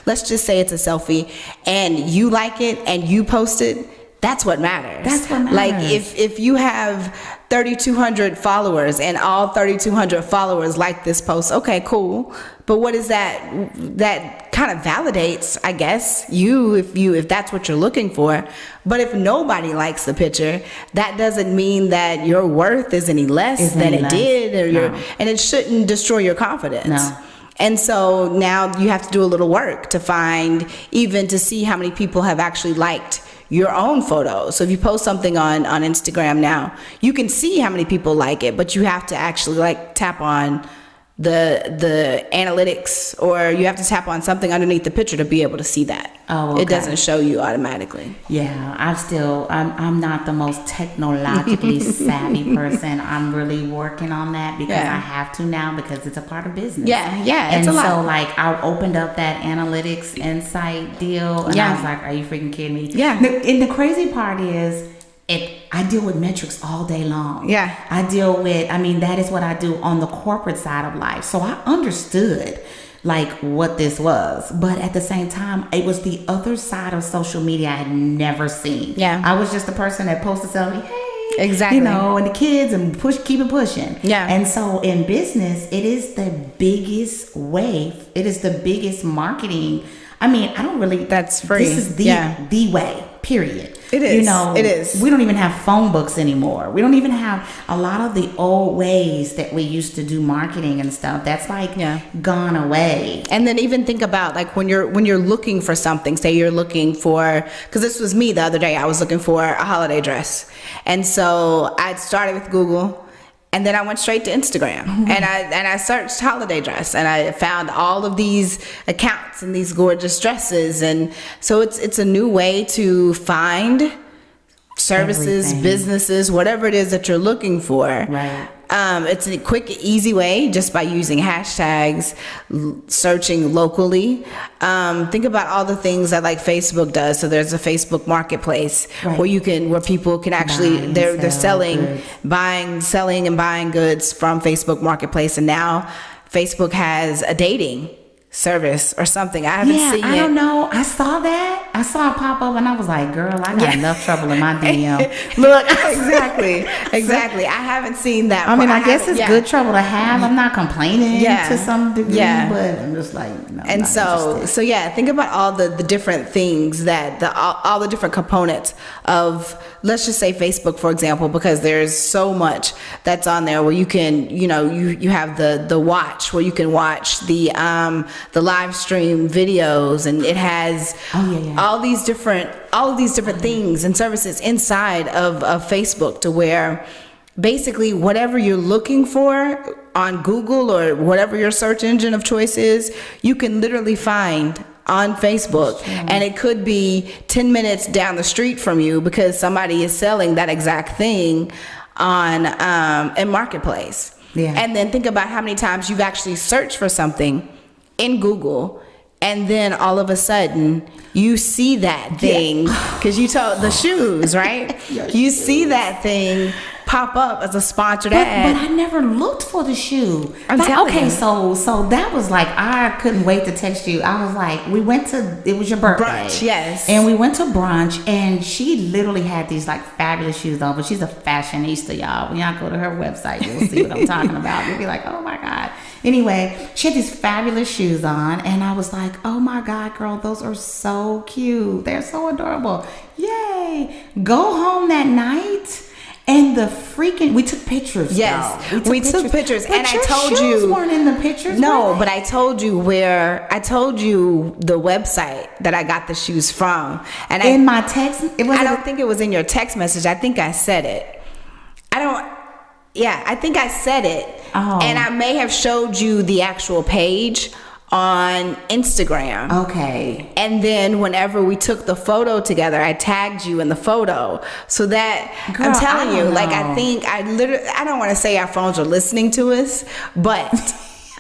let's just say it's a selfie, and you like it and you post it. That's what matters. Like if you have 3,200 followers and all 3,200 followers like this post, okay, cool. But what is that? That kind of validates, I guess, if that's what you're looking for. But if nobody likes the picture, that doesn't mean that your worth is any less than it did, and it shouldn't destroy your confidence. No. And so now you have to do a little work to see how many people have actually liked your own photos. So if you post something on Instagram now, you can see how many people like it, but you have to actually tap on the analytics, or you have to tap on something underneath the picture to be able to see that. Oh, okay. It doesn't show you automatically. Yeah, I'm not the most technologically savvy person. I'm really working on that because I have to now, because it's a part of business. Yeah, it's a lot. So like I opened up that analytics insight deal, and I was like, are you freaking kidding me? Yeah. And the crazy part is, I deal with metrics all day long. Yeah. That is what I do on the corporate side of life. So I understood like what this was, but at the same time, it was the other side of social media I had never seen. Yeah. I was just the person that posted something, hey, exactly, and the kids, and keep it pushing. Yeah. And so in business, it is the biggest way. It is the biggest marketing. That's free. This is the way, period. It is. It is. We don't even have phone books anymore. We don't even have a lot of the old ways that we used to do marketing and stuff. That's like gone away. And then even think about like when you're looking for something, say you're looking for, because this was me the other day, I was looking for a holiday dress. And so I started with Google. And then I went straight to Instagram, and I searched holiday dress, and I found all of these accounts and these gorgeous dresses. And so it's a new way to find services, businesses, whatever it is that you're looking for. Right. It's a quick, easy way just by using hashtags, searching locally. Think about all the things that like Facebook does. So there's a Facebook marketplace where people can actually they're selling, selling and buying goods from Facebook Marketplace. And now Facebook has a dating service or something. I haven't seen it. I don't know. I saw that. I saw it pop up, and I was like, girl, I got enough trouble in my DM. Look, exactly. I haven't seen that. I guess it's good trouble to have. I'm not complaining to some degree, but I'm just like, no. And so think about all the different things that all the different components of, let's just say Facebook, for example, because there's so much that's on there where you can, you have the watch, where you can watch the live stream videos, and it has all these different things and services inside of Facebook, to where basically whatever you're looking for on Google or whatever your search engine of choice is, you can literally find on Facebook. And it could be 10 minutes down the street from you because somebody is selling that exact thing on a marketplace. And then think about how many times you've actually searched for something in Google, and then all of a sudden you see that thing, because you told the shoes, right? You see that thing pop up as a sponsored ad. But I never looked for the shoe. Okay, so that was like, I couldn't wait to text you. I was like, it was your birthday. Brunch, yes. And we went to brunch, and she literally had these like fabulous shoes on, but she's a fashionista, y'all. When y'all go to her website, you'll see what I'm talking about. You'll be like, oh my God. Anyway, she had these fabulous shoes on, and I was like, oh my God, girl, those are so cute. They're so adorable. Yay. Go home that night, and we took pictures. Yes, we took pictures. But and your I told shoes you weren't in the pictures. No, but I told you the website that I got the shoes from. And in my text, I don't think it was in your text message. I think I said it. I think I said it. Oh. And I may have showed you the actual page on Instagram. Okay. And then whenever we took the photo together, I tagged you in the photo. So that, girl, I'm telling you, like, know. I think I don't want to say our phones are listening to us, but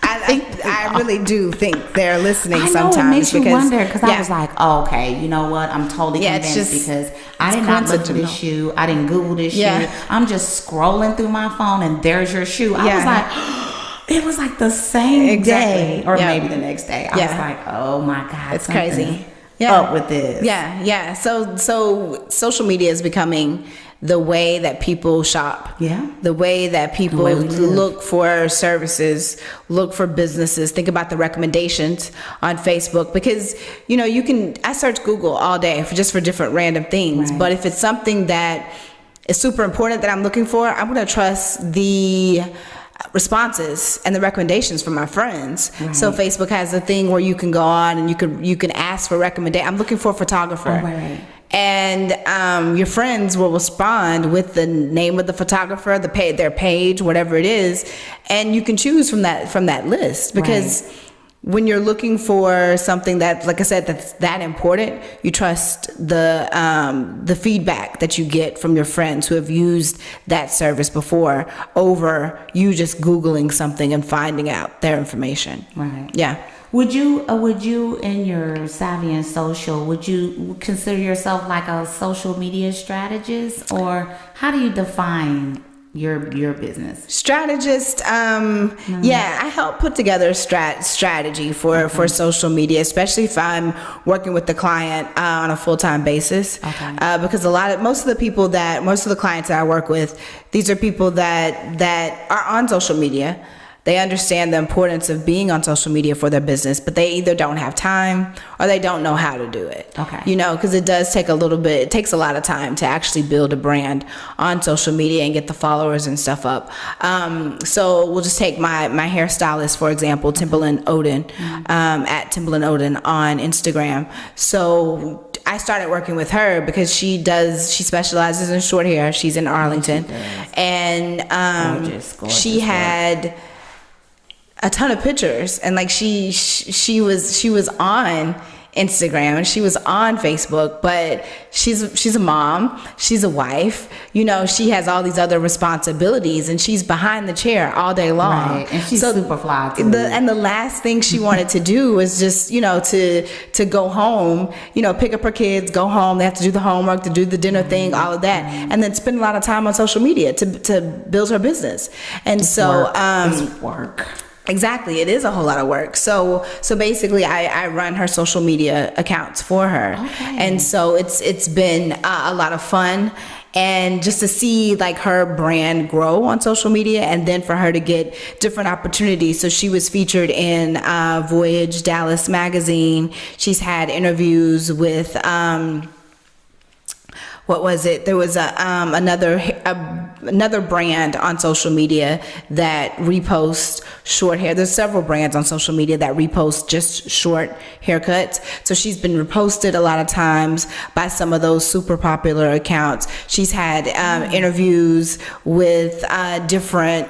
I really do think they're listening sometimes. It makes you wonder, because I was like, oh, okay, you know what? I'm totally convinced, because I did not look for this shoe. I didn't Google this shoe. I'm just scrolling through my phone, and there's your shoe. I was like, it was like the same day, or maybe the next day. I was like, oh my God, it's crazy. Up with this. Yeah. So social media is becoming the way that people shop. The way that people look for services, look for businesses. Think about the recommendations on Facebook, because I search Google all day for different random things. Right. But if it's something that is super important that I'm looking for, I'm going to trust the responses and the recommendations from my friends. Right. So Facebook has a thing where you can go on and you can ask for recommendation. I'm looking for a photographer. Oh, right. and your friends will respond with the name of the photographer, their page, whatever it is, and you can choose from that list, because when you're looking for something that, like I said, that's that important, you trust the feedback that you get from your friends who have used that service before over you just Googling something and finding out their information. Right. Yeah. Would you in your savvy and social, would you consider yourself like a social media strategist, or how do you define your business? Strategist. Yeah, I help put together a strategy for social media, especially if I'm working with the client on a full-time basis. Because most of the clients that I work with, these are people that are on social media. They understand the importance of being on social media for their business, but they either don't have time or they don't know how to do it. Because it does take it takes a lot of time to actually build a brand on social media and get the followers and stuff up. So we'll just take my hairstylist, for example, Timberland Odin, at Timberland Odin on Instagram. So I started working with her because she specializes in short hair. She's in Arlington. And gorgeous, she had a ton of pictures, and like she was on Instagram and she was on Facebook, but she's a mom, she's a wife, she has all these other responsibilities, and she's behind the chair all day long. Right. And she's super fly too. And the last thing she wanted to do was just to go home, pick up her kids, go home. They have to do the homework, to do the dinner thing, all of that, and then spend a lot of time on social media to build her business. And it's work. Exactly. It is a whole lot of work. So basically I run her social media accounts for her. And so it's been a lot of fun, and just to see like her brand grow on social media, and then for her to get different opportunities. So she was featured in Voyage Dallas magazine. She's had interviews with what was it? There was another brand on social media that reposts short hair. There's several brands on social media that repost just short haircuts. So she's been reposted a lot of times by some of those super popular accounts. She's had interviews with different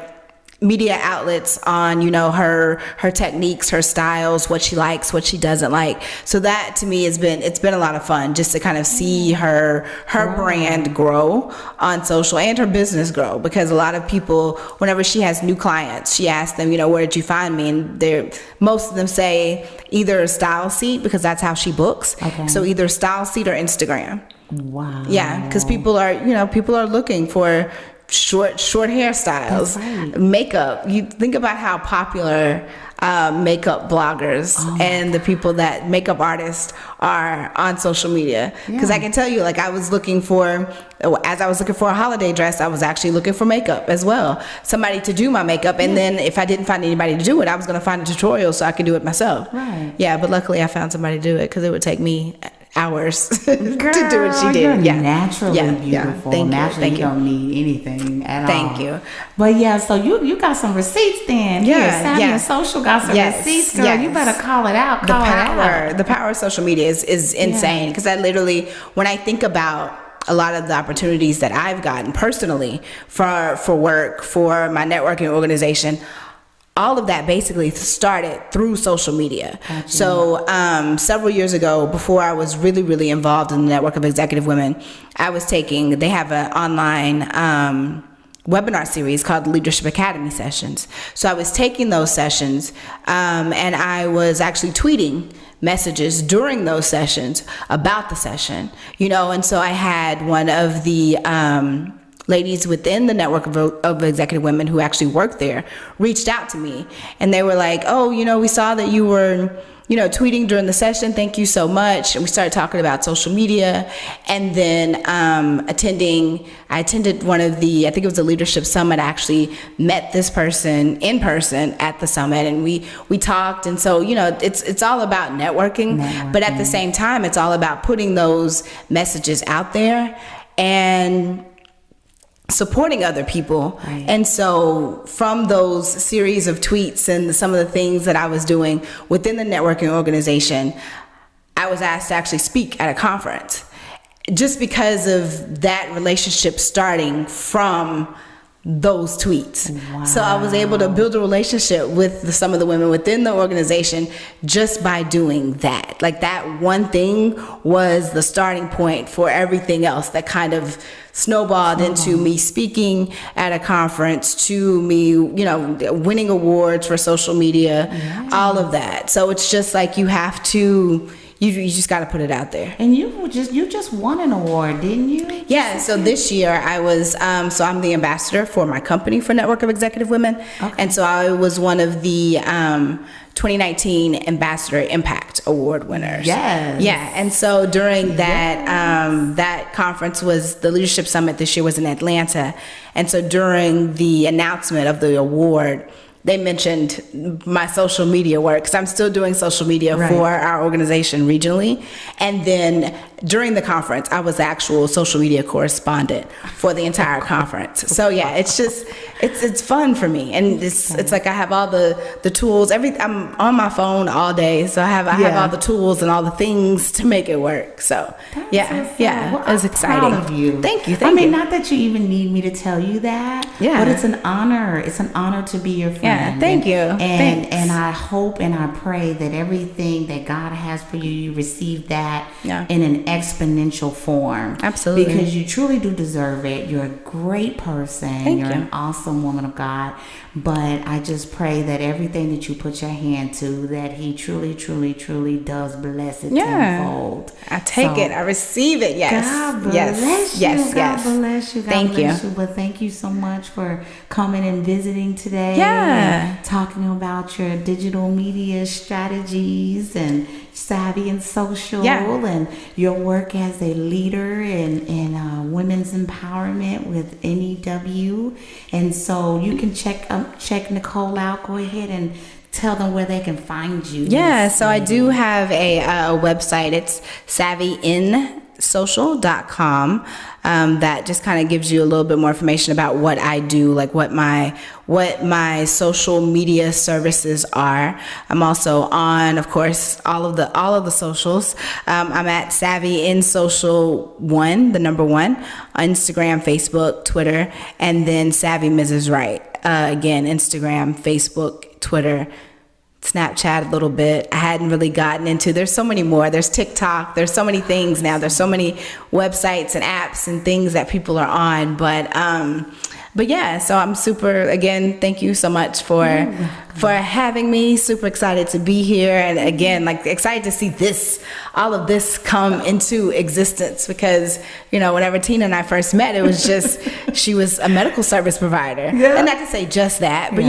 media outlets on her techniques, her styles, what she likes, what she doesn't like. So that to me it's been a lot of fun, just to kind of see her brand grow on social, and her business grow, because a lot of people, whenever she has new clients, she asks them, where did you find me? And most of them say either Style Seat, because that's how she books. So either Style Seat or Instagram. Wow. Yeah, because people are looking for short hairstyles, makeup. You think about how popular makeup bloggers and the people that makeup artists are on social media. Because I can tell you, like, as I was looking for a holiday dress, I was actually looking for makeup as well, somebody to do my makeup. And then if I didn't find anybody to do it, I was going to find a tutorial so I could do it myself. Yeah, but luckily I found somebody to do it, because it would take me hours to do what she did. Naturally beautiful. Naturally, you don't need anything at all. Thank you. But so you got some receipts then. Savvy and Social got some receipts, girl. You better call it out. The power of social media is insane, because I literally, when I think about a lot of the opportunities that I've gotten personally for work, for my networking organization, all of that basically started through social media. So several years ago, before I was really, really involved in the network of executive women, they have an online webinar series called the Leadership Academy Sessions. So I was taking those sessions, and I was actually tweeting messages during those sessions about the session, and so I had one of the ladies within the network of executive women who actually work there reached out to me, and they were like, we saw that you were tweeting during the session. Thank you so much. And we started talking about social media, and then I attended one of I think it was a leadership summit. I actually met this person in person at the summit, and we talked. And so, it's all about networking, but at the same time, it's all about putting those messages out there and supporting other people. And so from those series of tweets and some of the things that I was doing within the networking organization, I was asked to actually speak at a conference. just because of that relationship starting from those tweets. Wow. So I was able to build a relationship with some of the women within the organization just by doing that. Like that one thing was the starting point for everything else that kind of snowballed into me speaking at a conference, to me, winning awards for social media, all of that. So it's just like you have to, you just got to put it out there. And you just won an award, didn't you? Yeah. So this year I was, so I'm the ambassador for my company for Network of Executive Women. Okay. And so I was one of the 2019 Ambassador Impact Award winners. Yes. Yeah. And so during that, that conference was, the Leadership Summit this year was in Atlanta. And so during the announcement of the award, they mentioned my social media work, because I'm still doing social media for our organization regionally. And then during the conference, I was the actual social media correspondent for the entire conference. So yeah, it's just, it's fun for me. And it's like I have all the tools. I'm on my phone all day. So I have all the tools and all the things to make it work. So well, it's exciting. Proud of you. Thank you. I mean, not that you even need me to tell you that, but it's an honor. It's an honor to be your friend. Yeah, thank you. And I hope and I pray that everything that God has for you, you receive that in an exponential form. Absolutely. Because you truly do deserve it. You're a great person. You're an awesome woman of God. But I just pray that everything that you put your hand to, that He truly, truly, truly does bless it tenfold. I take it. I receive it. Yes. God bless you. Yes. God bless you. God thank bless you. But thank you so much for coming and visiting today. Yeah. Talking about your digital media strategies and savvy and social and your work as a leader in women's empowerment with NEW. And so you can check Nicole out. Go ahead and tell them where they can find you. Yeah, so I do have a website. It's savvyinsocial.com. That just kind of gives you a little bit more information about what I do, like what my social media services are. I'm also on, of course, all of the socials. I'm at Savvy in Social 1, the number 1, on Instagram, Facebook, Twitter, and then Savvy Mrs. Wright. Again, Instagram, Facebook, Twitter, Snapchat a little bit. I hadn't really gotten into, there's so many more. There's TikTok. There's so many things now. There's so many websites and apps and things that people are on. But yeah, so I'm super, again, thank you so much for having me. Super excited to be here. And again, like excited to see all of this come into existence, because, whenever Tina and I first met, it was just, she was a medical service provider. Yeah. And not to say just that, but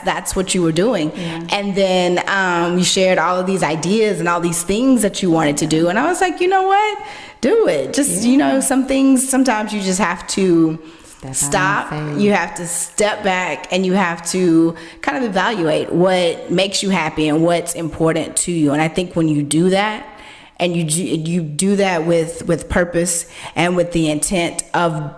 that's what you were doing. Yeah. And then you shared all of these ideas and all these things that you wanted to do. And I was like, you know what? Do it. Just, some things, sometimes you just have to stop. You have to step back, and you have to kind of evaluate what makes you happy and what's important to you. And I think when you do that, and you do that with purpose and with the intent of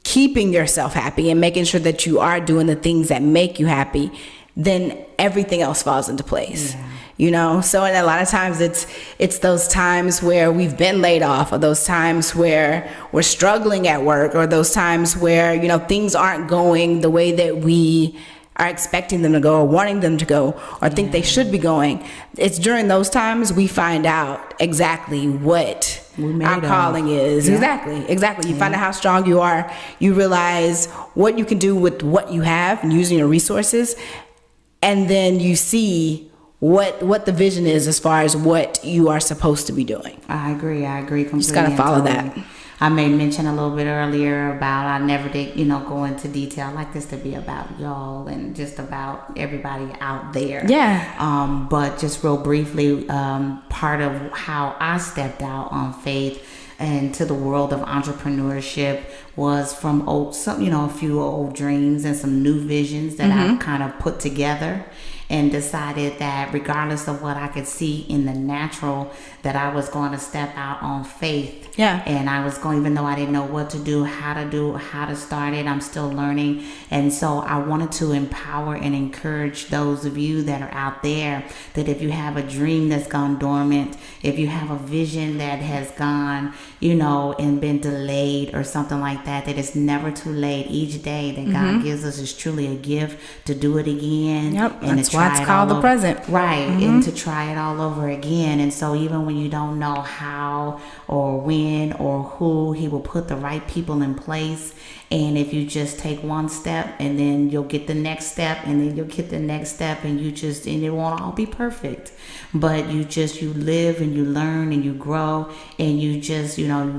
keeping yourself happy and making sure that you are doing the things that make you happy, then everything else falls into place. So, and a lot of times it's those times where we've been laid off, or those times where we're struggling at work, or those times where, things aren't going the way that we are expecting them to go, or wanting them to go, or think they should be going. It's during those times we find out exactly what our calling is. Exactly. You find out how strong you are. You realize what you can do with what you have and using your resources. And then you see what the vision is as far as what you are supposed to be doing. I agree completely. You just got to follow that. I made mention a little bit earlier about, I never did, go into detail. I like this to be about y'all and just about everybody out there. Yeah. But just real briefly, part of how I stepped out on faith and to the world of entrepreneurship was from a few old dreams and some new visions that I've kind of put together. and decided that regardless of what I could see in the natural, that I was going to step out on faith. Yeah. And I was going, even though I didn't know what to do, how to start it, I'm still learning. And so I wanted to empower and encourage those of you that are out there, that if you have a dream that's gone dormant, if you have a vision that has gone, and been delayed or something like that, that it's never too late. Each day that God gives us is truly a gift to do it again. Yep. And that's why it's called the present. Right. And to try it all over again. And so even when you don't know how or when or who, he will put the right people in place. And if you just take one step, and then you'll get the next step, and then you'll get the next step, and it won't all be perfect, but you live and you learn and you grow, and you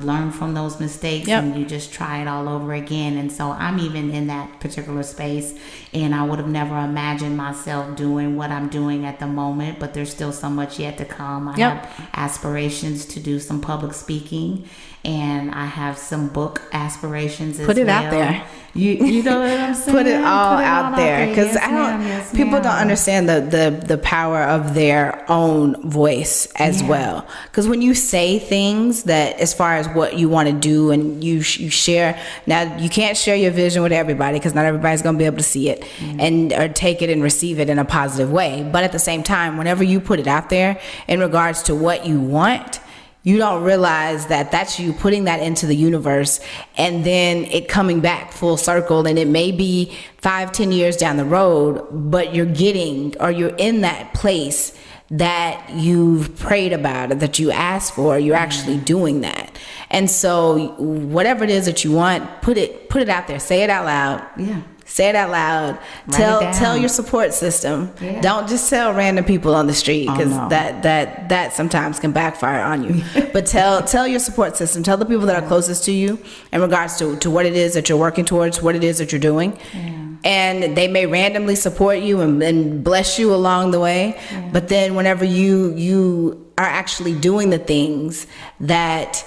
learn from those mistakes, and you just try it all over again. And so I'm even in that particular space, and I would have never imagined myself doing what I'm doing at the moment, but there's still so much yet to come. I have aspirations to do some public speaking, and I have some book aspirations as well. Put it out there. You know what I'm saying? Put it all out there, because people don't understand the power of their own voice as well. Because when you say things that, as far as what you want to do, and you share, now you can't share your vision with everybody, because not everybody's going to be able to see it and or take it and receive it in a positive way. But at the same time, whenever you put it out there in regards to what you want, you don't realize that that's you putting that into the universe, and then it coming back full circle. And it may be 5-10 years down the road, but you're in that place that you've prayed about, or that you asked for. You're actually doing that. And so whatever it is that you want, put it out there. Say it out loud. Yeah. Say it out loud. Tell your support system. Yeah. Don't just tell random people on the street, because that sometimes can backfire on you. But tell your support system. Tell the people that are closest to you in regards to what it is that you're working towards, what it is that you're doing. Yeah. And they may randomly support you and bless you along the way. Yeah. But then whenever you are actually doing the things that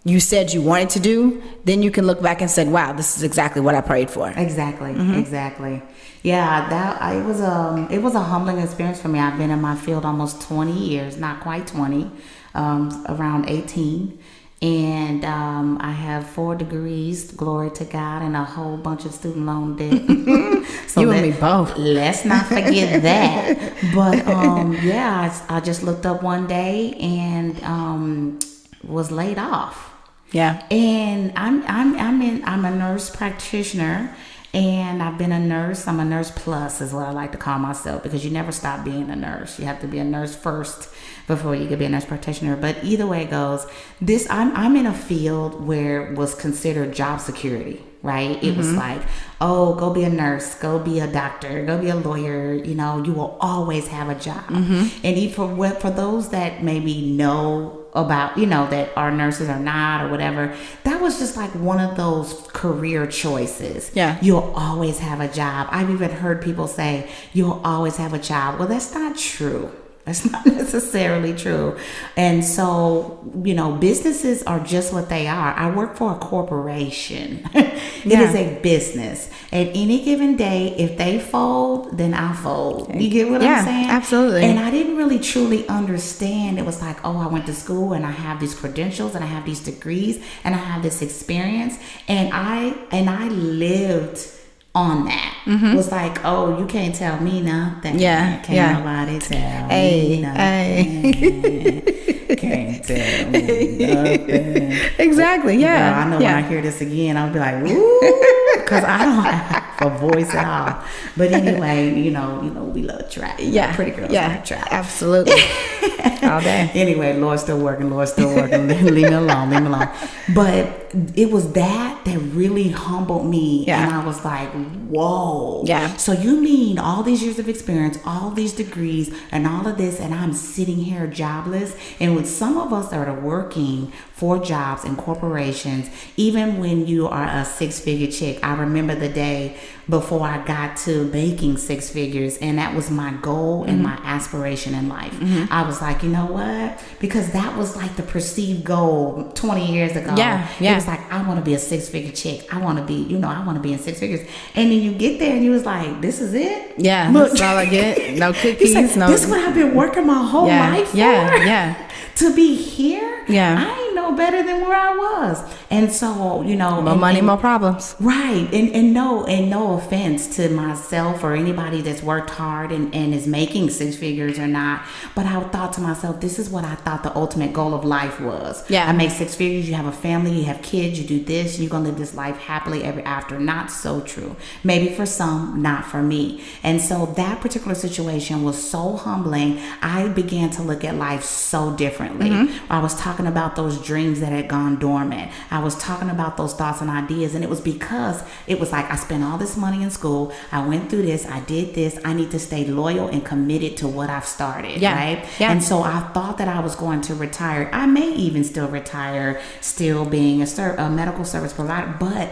you said you wanted to do, then you can look back and say, wow, this is exactly what I prayed for. Exactly. Yeah, it was a humbling experience for me. I've been in my field almost 20 years, not quite 20, around 18. And I have 4 degrees, glory to God, and a whole bunch of student loan debt. So you and me both. Let's not forget that. But I just looked up one day and was laid off. Yeah. And I'm a nurse practitioner, and I've been a nurse. I'm a nurse plus is what I like to call myself, because you never stop being a nurse. You have to be a nurse first before you can be a nurse practitioner. But either way it goes, I'm in a field where it was considered job security, right? It was like, oh, go be a nurse, go be a doctor, go be a lawyer. You will always have a job. And for those that maybe know about, that our nurses are not or whatever, that was just like one of those career choices. Yeah. You'll always have a job. I've even heard people say, you'll always have a job. Well, that's not true. That's not necessarily true. And so, businesses are just what they are. I work for a corporation. It is a business. At any given day, if they fold, then I fold. You get what I'm saying? Absolutely. And I didn't really truly understand. It was like, oh, I went to school and I have these credentials and I have these degrees and I have this experience. And I lived on that. It was like, oh, you can't tell me nothing. Can't nobody tell me nothing. Can't tell me nothing. Exactly. Yeah. Girl, I know when I hear this again, I'll be like, ooh, because I don't have a voice at all. But anyway, we love trap. Pretty girls love trap. Absolutely. All day. Anyway, Lord's still working. Leave me alone. But it was that really humbled me. Yeah. And I was like, whoa. Yeah. So you mean all these years of experience, all these degrees, and all of this, and I'm sitting here jobless? And with some of us that are working 4 jobs in corporations. Even when you are a 6-figure chick, I remember the day before I got to making 6 figures, and that was my goal and my aspiration in life. I was like, you know what? Because that was like the perceived goal 20 years ago. It was like, I want to be a 6-figure chick. I want to be, I want to be in 6 figures. And then you get there and you was like, this is it? Yeah, Look, that's all I get. No cookies. like, no. This is what I've been working my whole life for? To be here? I ain't no better than where I was. And so, more money, more problems. Right. And no offense to myself or anybody that's worked hard and is making 6 figures or not. But I thought to myself, this is what I thought the ultimate goal of life was. I make 6 figures, you have a family, you have kids, you do this, you're going to live this life happily ever after. Not so true. Maybe for some, not for me. And so that particular situation was so humbling. I began to look at life so differently. I was talking about those dreams that had gone dormant. I was talking about those thoughts and ideas, and it was because it was like, I spent all this money in school, I went through this, I did this, I need to stay loyal and committed to what I've started, right? And so I thought that I was going to retire. I may even still retire, still being a medical service provider, but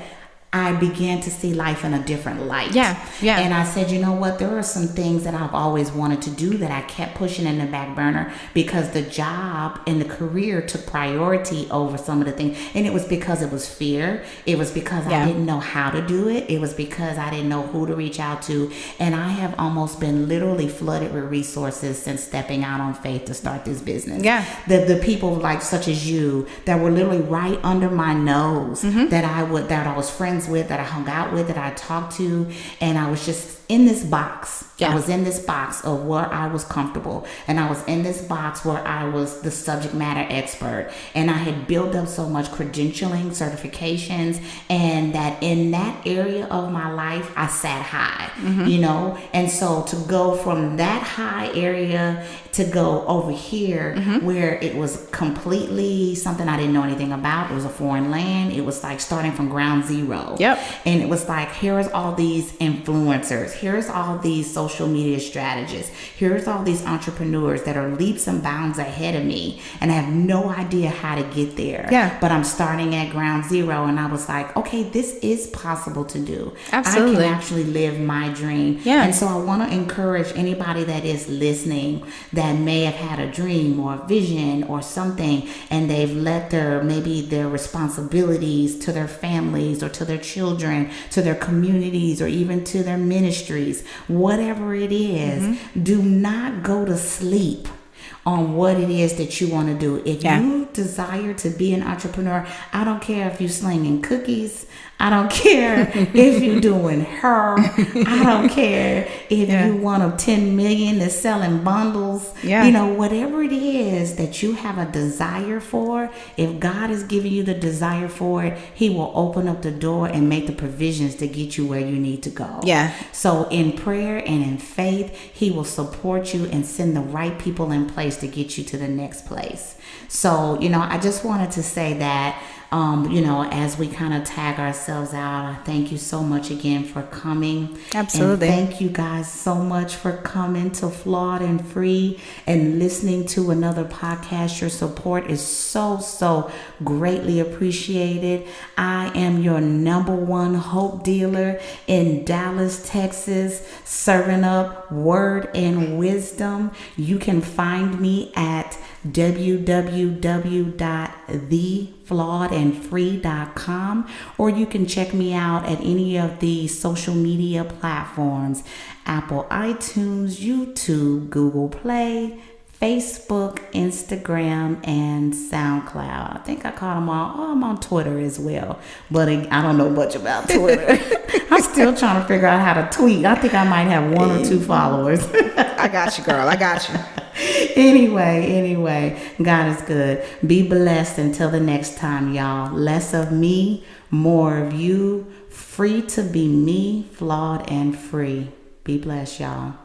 I began to see life in a different light. And I said, you know what? There are some things that I've always wanted to do that I kept pushing in the back burner because the job and the career took priority over some of the things. And it was because it was fear. It was because I didn't know how to do it. It was because I didn't know who to reach out to. And I have almost been literally flooded with resources since stepping out on faith to start this business. The people like such as you that were literally right under my nose that I was friends with, that I hung out with, that I talked to, and I was just in this box. I was in this box of where I was comfortable, and I was in this box where I was the subject matter expert, and I had built up so much credentialing, certifications, and that in that area of my life I sat high, and so to go from that high area to go over here where it was completely something I didn't know anything about. It was a foreign land. It was like starting from ground zero. And it was like, here's all these influencers, here's all these social media strategists, here's all these entrepreneurs that are leaps and bounds ahead of me, and I have no idea how to get there. But I'm starting at ground zero, and I was like, okay, this is possible to do. Absolutely. I can actually live my dream. And so I want to encourage anybody that is listening that may have had a dream or a vision or something, and they've let their responsibilities to their families or to their children, to their communities, or even to their ministries, whatever it is, do not go to sleep on what it is that you want to do. If you desire to be an entrepreneur, I don't care if you're slinging cookies, I don't care if you're doing her, I don't care if you one of 10 million that's selling bundles, whatever it is that you have a desire for, if God is giving you the desire for it, he will open up the door and make the provisions to get you where you need to go. So in prayer and in faith, he will support you and send the right people in place to get you to the next place. So, I just wanted to say that, as we kind of tag ourselves out, I thank you so much again for coming. Absolutely. And thank you guys so much for coming to Flawed and Free and listening to another podcast. Your support is so greatly appreciated. I am your #1 hope dealer in Dallas, Texas, serving up word and wisdom. You can find me at www.theflawedandfree.com, or you can check me out at any of the social media platforms: Apple iTunes, YouTube, Google Play, Facebook, Instagram, and SoundCloud. I think I caught them all. Oh, I'm on Twitter as well, but I don't know much about Twitter. I'm still trying to figure out how to tweet. I think I might have 1 or 2 followers. I got you, girl. I got you. Anyway, God is good. Be blessed until the next time, y'all. Less of me, more of you. Free to be me, flawed and free. Be blessed, y'all.